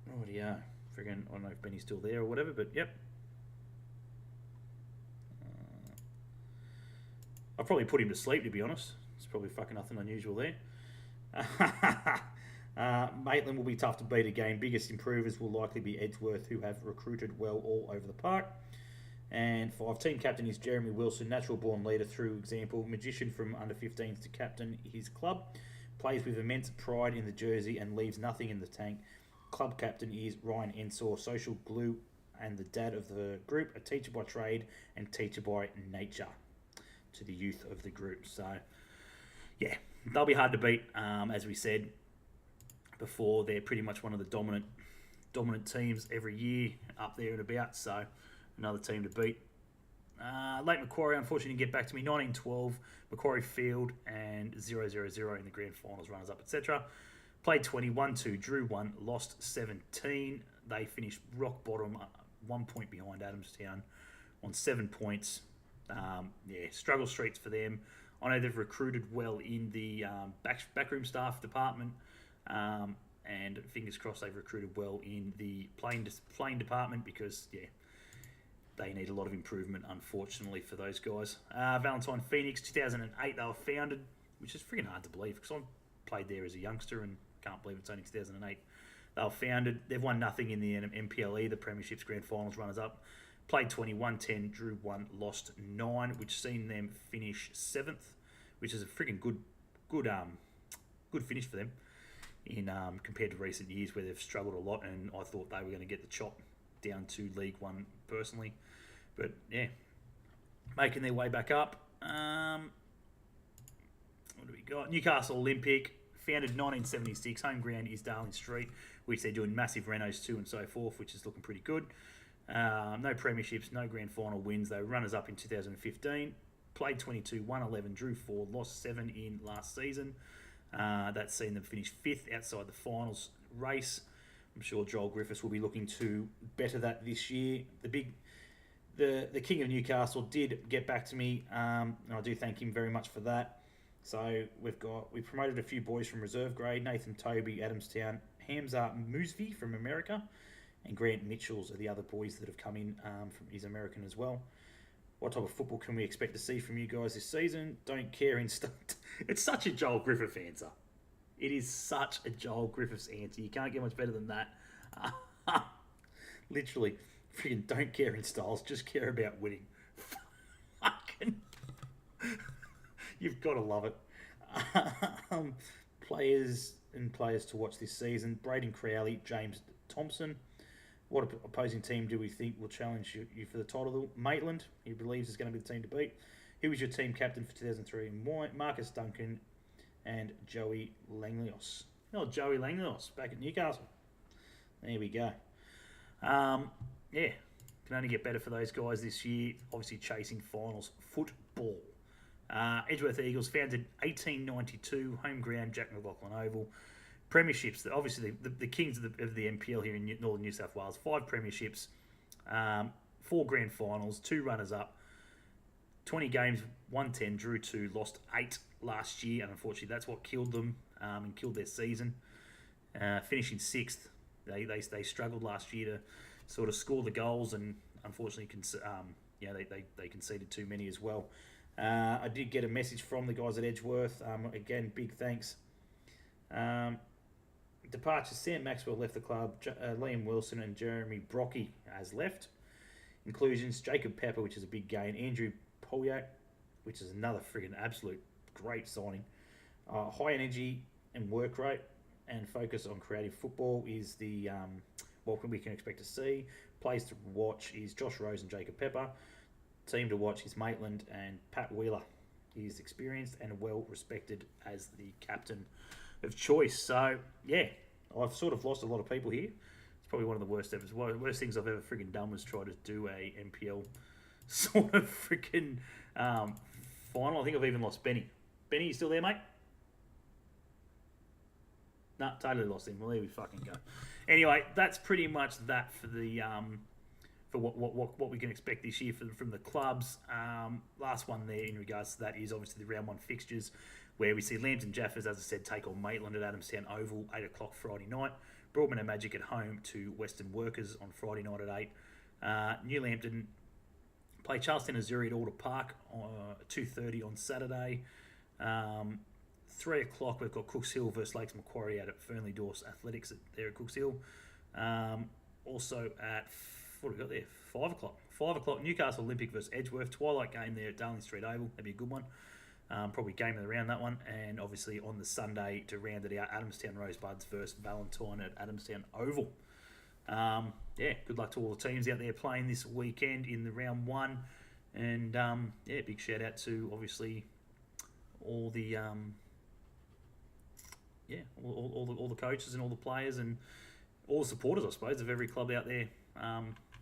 Rightio. Friggin', I don't know if Benny's still there or whatever, but yep. I'll probably put him to sleep, to be honest. It's probably fucking nothing unusual there. Maitland will be tough to beat again. Biggest improvers will likely be Edgeworth, who have recruited well all over the park. And 5, team captain is Jeremy Wilson, natural born leader through example, magician from under 15s to captain his club, plays with immense pride in the jersey and leaves nothing in the tank. Club captain is Ryan Ensor, social glue and the dad of the group, a teacher by trade and teacher by nature to the youth of the group. So, yeah, they'll be hard to beat, as we said before. They're pretty much one of the dominant teams every year up there and about, so another team to beat. Late Macquarie, unfortunately, didn't get back to me. 19-12, Macquarie Field, and 0-0-0 in the grand finals, runners-up, etc. Played 20, 1-2, drew 1, lost 17. They finished rock bottom, 1 point behind Adamstown on 7 points. Struggle streets for them. I know they've recruited well in the backroom staff department, and fingers crossed they've recruited well in the playing department, because they need a lot of improvement, unfortunately, for those guys. Valentine Phoenix, 2008, they were founded, which is freaking hard to believe because I played there as a youngster and can't believe it's only 2008. They were founded. They've won nothing in the NPLE, the Premiership's grand finals, runners-up. Played 21, 10, drew 1, lost 9, which seen them finish 7th, which is a freaking good finish for them in compared to recent years where they've struggled a lot, and I thought they were going to get the chop down to League One personally. But, yeah, making their way back up. got? Newcastle Olympic, founded 1976. Home ground is Darling Street, which they're doing massive renos to and so forth, which is looking pretty good. No premierships, no grand final wins. They were runners-up in 2015. Played 22, won 11, drew 4, lost 7 in last season. That's seen them finish 5th outside the finals race. I'm sure Joel Griffiths will be looking to better that this year. The King of Newcastle did get back to me, and I do thank him very much for that. So we promoted a few boys from reserve grade: Nathan Toby, Adamstown, Hamza Moosvi from America, and Grant Mitchells are the other boys that have come in from his American as well. What type of football can we expect to see from you guys this season? Don't care in stunt. It's such a Joel Griffith answer. It is such a Joel Griffiths answer. You can't get much better than that. Literally, freaking don't care in styles, just care about winning. Fucking, you've got to love it. Players to watch this season: Braden Crowley, James Thompson. What opposing team do we think will challenge you for the title? Maitland, he believes, is going to be the team to beat. Who was your team captain for 2003? Marcus Duncan and Joey Langlios. Oh, Joey Langlios back at Newcastle. There we go. Yeah, can only get better for those guys this year. Obviously chasing finals football. Edgeworth Eagles, founded 1892, home ground, Jack McLaughlin Oval. Premierships, obviously the kings of the NPL here in northern New South Wales. 5 premierships, 4 grand finals, 2 runners-up, 20 games, won 10, drew 2, lost 8 last year, and unfortunately that's what killed them and killed their season. Finishing 6th, they struggled last year to sort of score the goals, and unfortunately they conceded too many as well. I did get a message from the guys at Edgeworth. Again, big thanks. Departures: Sam Maxwell left the club, Liam Wilson and Jeremy Brocky has left. Inclusions: Jacob Pepper, which is a big gain, Andrew Polyak, which is another friggin' absolute great signing. High energy and work rate and focus on creative football is the what we can expect to see. Plays to watch is Josh Rose and Jacob Pepper. Team to watch is Maitland and Pat Wheeler. He's experienced and well respected as the captain of choice. So yeah, I've sort of lost a lot of people here. It's probably one of the worst things I've ever friggin' done was try to do a NPL sort of friggin' final. I think I've even lost Benny. Benny, you still there, mate? Nah, totally lost him. Well, there we fucking go. Anyway, that's pretty much that for the for what we can expect this year from the clubs. Last one there in regards to that is obviously the round 1 fixtures, where we see Lambton Jaffers, as I said, take on Maitland at Adamstown Oval, 8 o'clock Friday night. Broadman and Magic at home to Western Workers on Friday night at 8. New Lambton play Charlestown Azuri at Alder Park 2:30 on Saturday. 3 o'clock we've got Cooks Hill versus Lakes Macquarie out at Fernley Dorse Athletics there at Cooks Hill. Also at, what have we got there? 5 o'clock. 5 o'clock Newcastle Olympic versus Edgeworth. Twilight game there at Darling Street Oval. That'd be a good one. Probably game of the round, that one. And obviously on the Sunday to round it out, Adamstown Rosebuds versus Valentine at Adamstown Oval. Yeah, good luck to all the teams out there playing this weekend in the round 1. And yeah, big shout out to obviously all the all the coaches and all the players and all the supporters, I suppose, of every club out there.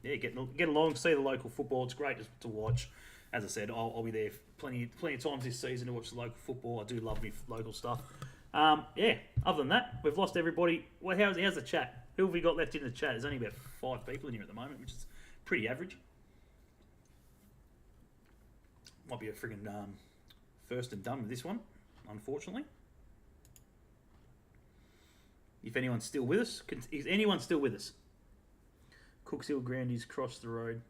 Yeah, get along, see the local football. It's great to watch. As I said, I'll be there plenty of times this season to watch the local football. I do love me local stuff. Yeah, other than that, we've lost everybody. Well, how's the chat? Who have we got left in the chat? There's only about 5 people in here at the moment, which is pretty average. Might be a friggin' first and done with this one, unfortunately. If anyone's still with us, is anyone still with us? Cooks Hill Ground is across the road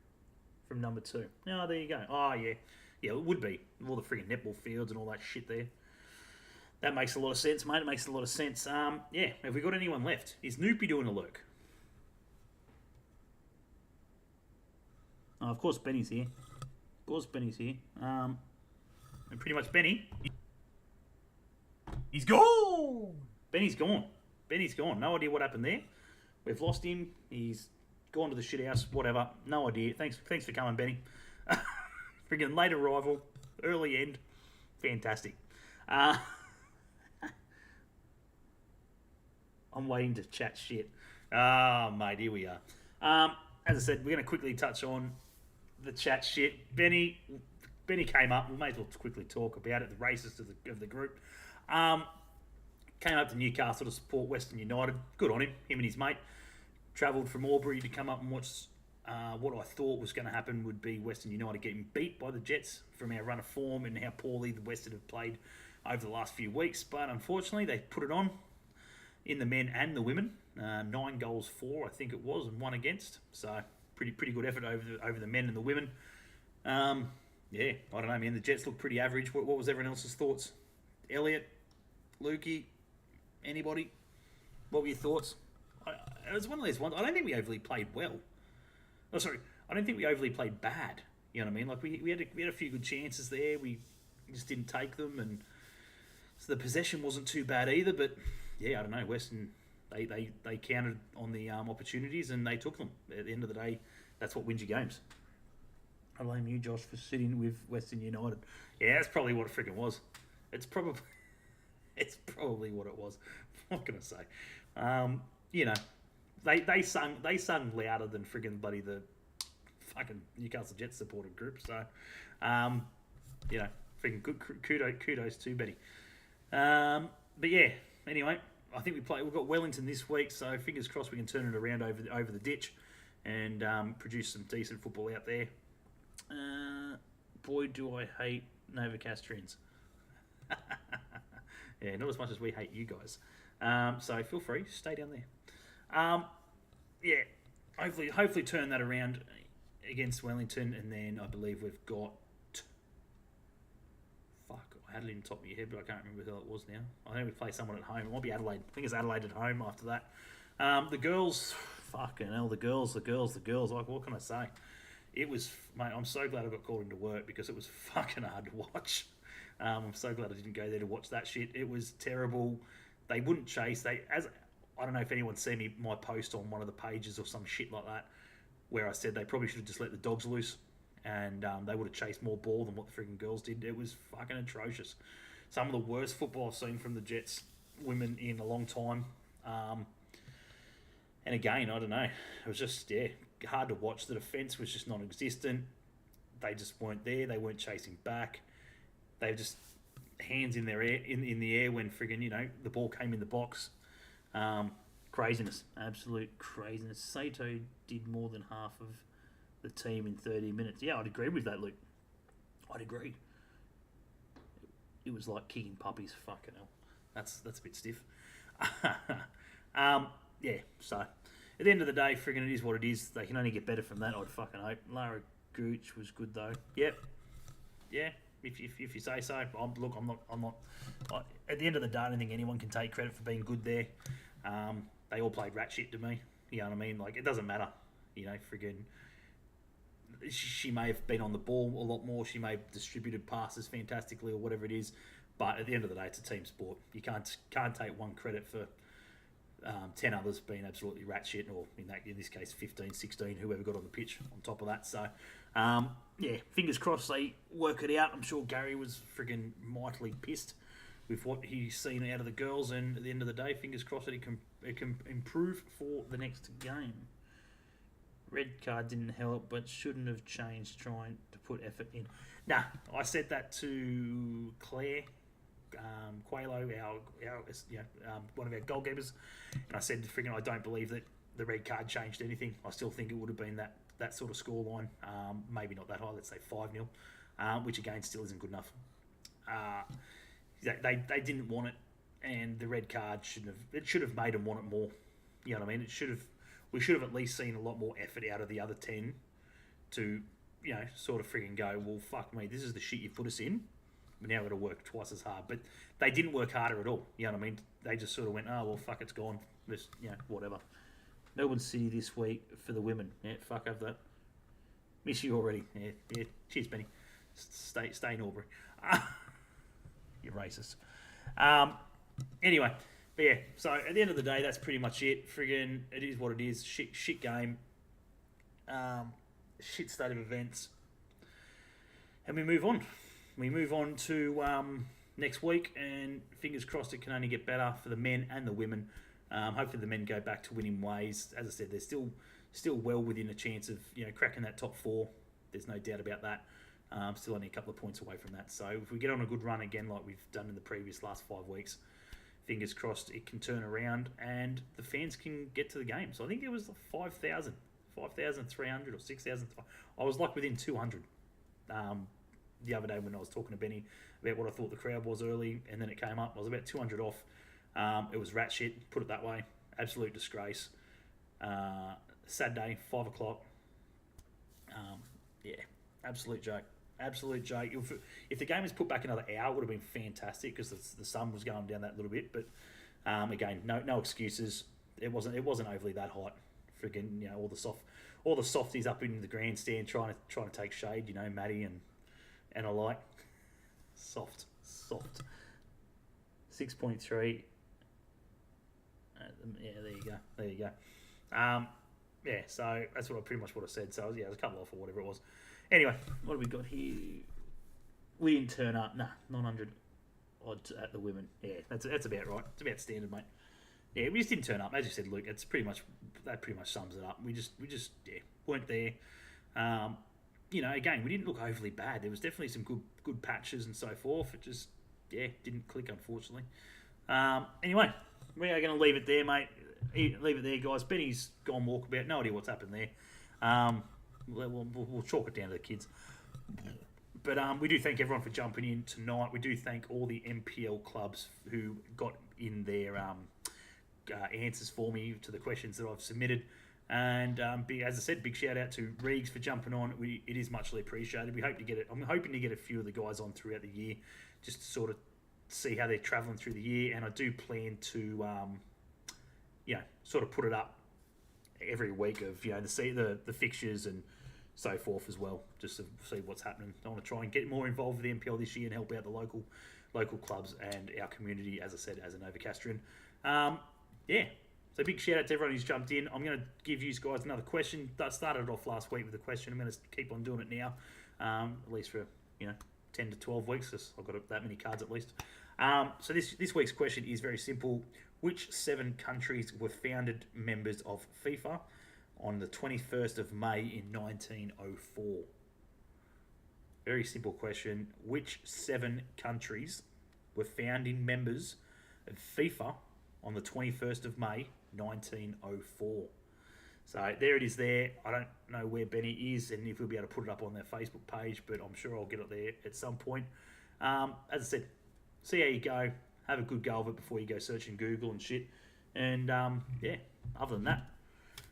from number 2. Oh, there you go. Oh, yeah. Yeah, it would be. All the friggin' netball fields and all that shit there. That makes a lot of sense, mate. It makes a lot of sense. Yeah, have we got anyone left? Is Noopy doing a lurk? Oh, of course Benny's here. Of course Benny's here. And pretty much Benny. He's gone! Benny's gone. Benny's gone. No idea what happened there. We've lost him. He's gone to the shit house. Whatever. No idea. Thanks for coming, Benny. Friggin' late arrival. Early end. Fantastic. I'm waiting to chat shit. Ah, mate, here we are. As I said, we're going to quickly touch on the chat shit. Benny came up. We may as well quickly talk about it. The racist of the group. Came up to Newcastle to support Western United. Good on him. Him and his mate travelled from Albury to come up and watch what I thought was going to happen would be Western United getting beat by the Jets from our run of form and how poorly the Western have played over the last few weeks. But unfortunately, they put it on in the men and the women. 9 goals for, I think it was, and 1 against. So pretty good effort over the men and the women. Yeah, I don't know, man. The Jets look pretty average. What was everyone else's thoughts? Elliot, Lukey, anybody? What were your thoughts? It was one of those ones. I don't think we overly played well. Oh, sorry. I don't think we overly played bad. You know what I mean? Like we had a few good chances there. We just didn't take them, and so the possession wasn't too bad either. But yeah, I don't know. Western they counted on the opportunities and they took them. At the end of the day, that's what wins you games. I blame you, Josh, for sitting with Western United. Yeah, that's probably what it freaking was. It's probably what it was. What can I say? You know, they sung louder than friggin' bloody the fucking Newcastle Jets supported group. So, you know, freaking good kudos to Betty. But yeah, anyway, I think we've got Wellington this week, so fingers crossed we can turn it around over the ditch and produce some decent football out there. Boy, do I hate Novocastrians. Yeah, not as much as we hate you guys. So feel free, stay down there. Yeah, hopefully turn that around against Wellington, and then I believe we've got. Fuck, I had it in the top of your head, but I can't remember who it was now. I think we play someone at home. It might be Adelaide. I think it's Adelaide at home after that. The girls, fucking hell, the girls. Like, what can I say? It was, mate, I'm so glad I got called into work because it was fucking hard to watch. I'm so glad I didn't go there to watch that shit. It was terrible. They wouldn't chase. I don't know if anyone's seen my post on one of the pages or some shit like that, where I said they probably should have just let the dogs loose and they would have chased more ball than what the freaking girls did. It was fucking atrocious. Some of the worst football I've seen from the Jets women in a long time. And again, I don't know. It was just, hard to watch. The defence was just non-existent. They just weren't there. They weren't chasing back. They were just hands in in the air when friggin', the ball came in the box. Craziness. Absolute craziness. Sato did more than half of the team in 30 minutes. Yeah, I'd agree with that, Luke. I'd agree. It was like kicking puppies. Fucking hell. That's a bit stiff. Yeah, so at the end of the day, friggin' it is what it is. They can only get better from that, I'd fucking hope. Lara Gooch was good though. Yep. Yeah, if you say so. I'm not. At the end of the day, I don't think anyone can take credit for being good there. They all played rat shit to me. You know what I mean? Like, it doesn't matter. Friggin'. She may have been on the ball a lot more. She may have distributed passes fantastically or whatever it is. But at the end of the day, it's a team sport. You can't take one credit for 10 others being absolutely rat shit, or in this case 15, 16, whoever got on the pitch on top of that. So yeah, fingers crossed they work it out. I'm sure Gary was friggin' mightily pissed with what he's seen out of the girls, and at the end of the day, fingers crossed that it can improve for the next game. Red card didn't help, but shouldn't have changed, trying to put effort in. Nah, I said that to Claire Qualo, one of our goalkeepers, and I said, "Friggin', I don't believe that the red card changed anything. I still think it would have been that sort of scoreline, maybe not that high. Let's say 5-0, which again still isn't good enough. They didn't want it, and the red card should have made them want it more. You know what I mean? We should have at least seen a lot more effort out of the other 10 to sort of friggin' go, well, fuck me, this is the shit you've put us in. But now we've got to work twice as hard. But they didn't work harder at all. You know what I mean? They just sort of went, oh, well, fuck, it's gone. Just, whatever. Melbourne City this week for the women. Yeah, fuck over that. Miss you already. Yeah. Cheers, Benny. Stay in Albury. You're racist. Anyway, but yeah, so at the end of the day, that's pretty much it. Friggin', it is what it is. Shit game. Shit state of events. And we move on. We move on to next week, and fingers crossed it can only get better for the men and the women. Hopefully the men go back to winning ways. As I said, they're still well within a chance of cracking that top 4. There's no doubt about that. Still only a couple of points away from that. So if we get on a good run again like we've done in the previous last 5 weeks, fingers crossed it can turn around and the fans can get to the game. So I think it was 5,300 or 6,000. I was like within 200 the other day when I was talking to Benny about what I thought the crowd was early, and then it came up. I was about 200 off. It was rat shit, put it that way. Absolute disgrace. Saturday, 5 o'clock. Absolute joke. Absolute joke. If the game was put back another hour, it would have been fantastic because the sun was going down that little bit. But again, no excuses. It wasn't overly that hot. Friggin', all the softies up in the grandstand trying to take shade. Matty and alike. Soft. 6.3. There you go. So that's pretty much what I said. So it was a couple off or whatever it was. Anyway, what have we got here? We didn't turn up. 900 odds at the women. Yeah, that's about right. It's about standard, mate. Yeah, we just didn't turn up. As you said, Luke, that pretty much sums it up. We just weren't there. Again, we didn't look overly bad. There was definitely some good patches and so forth. It just didn't click, unfortunately. Anyway, we are going to leave it there, mate. Leave it there, guys. Benny's gone walkabout. No idea what's happened there. We'll chalk it down to the kids. But we do thank everyone for jumping in tonight. We do thank all the NPL clubs who got in their answers for me to the questions that I've submitted. And as I said, big shout out to Regs for jumping on. It is muchly appreciated. We hope to get it. I'm hoping to get a few of the guys on throughout the year, just to sort of see how they're travelling through the year. And I do plan to, sort of put it up every week of the fixtures and so forth as well, just to see what's happening. I want to try and get more involved with the NPL this year and help out the local clubs and our community, as I said, as a Novocastrian. So big shout out to everyone who's jumped in. I'm going to give you guys another question. I started it off last week with a question. I'm going to keep on doing it now, at least for 10 to 12 weeks, because I've got that many cards at least. So this week's question is very simple. Which 7 countries were founded members of FIFA on the 21st of May in 1904? Very simple question. Which 7 countries were founding members of FIFA on the 21st of May, 1904? So there it is there. I don't know where Benny is and if we'll be able to put it up on their Facebook page, but I'm sure I'll get it there at some point. As I said, see how you go. Have a good go of it before you go searching Google and shit. And, other than that,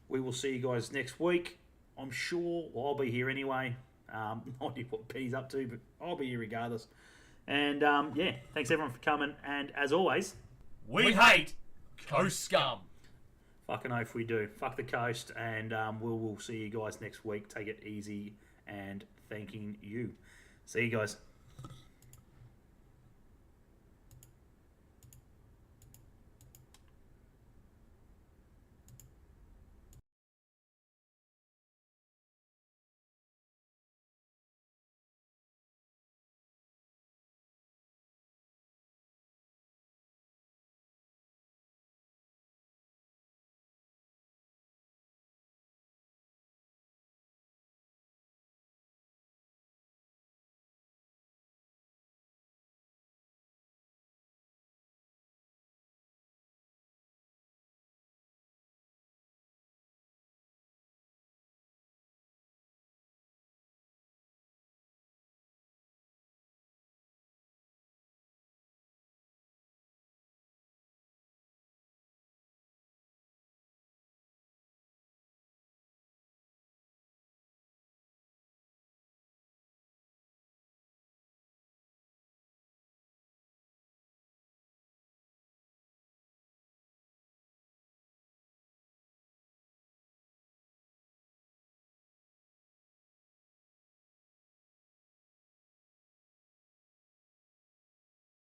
we will see you guys next week. I'm sure I'll be here anyway. Not idea what Benny's up to, but I'll be here regardless. And, thanks everyone for coming. And as always, we hate Coast Scum. Fucking oath we do. Fuck the coast. And we'll see you guys next week. Take it easy and thanking you. See you guys.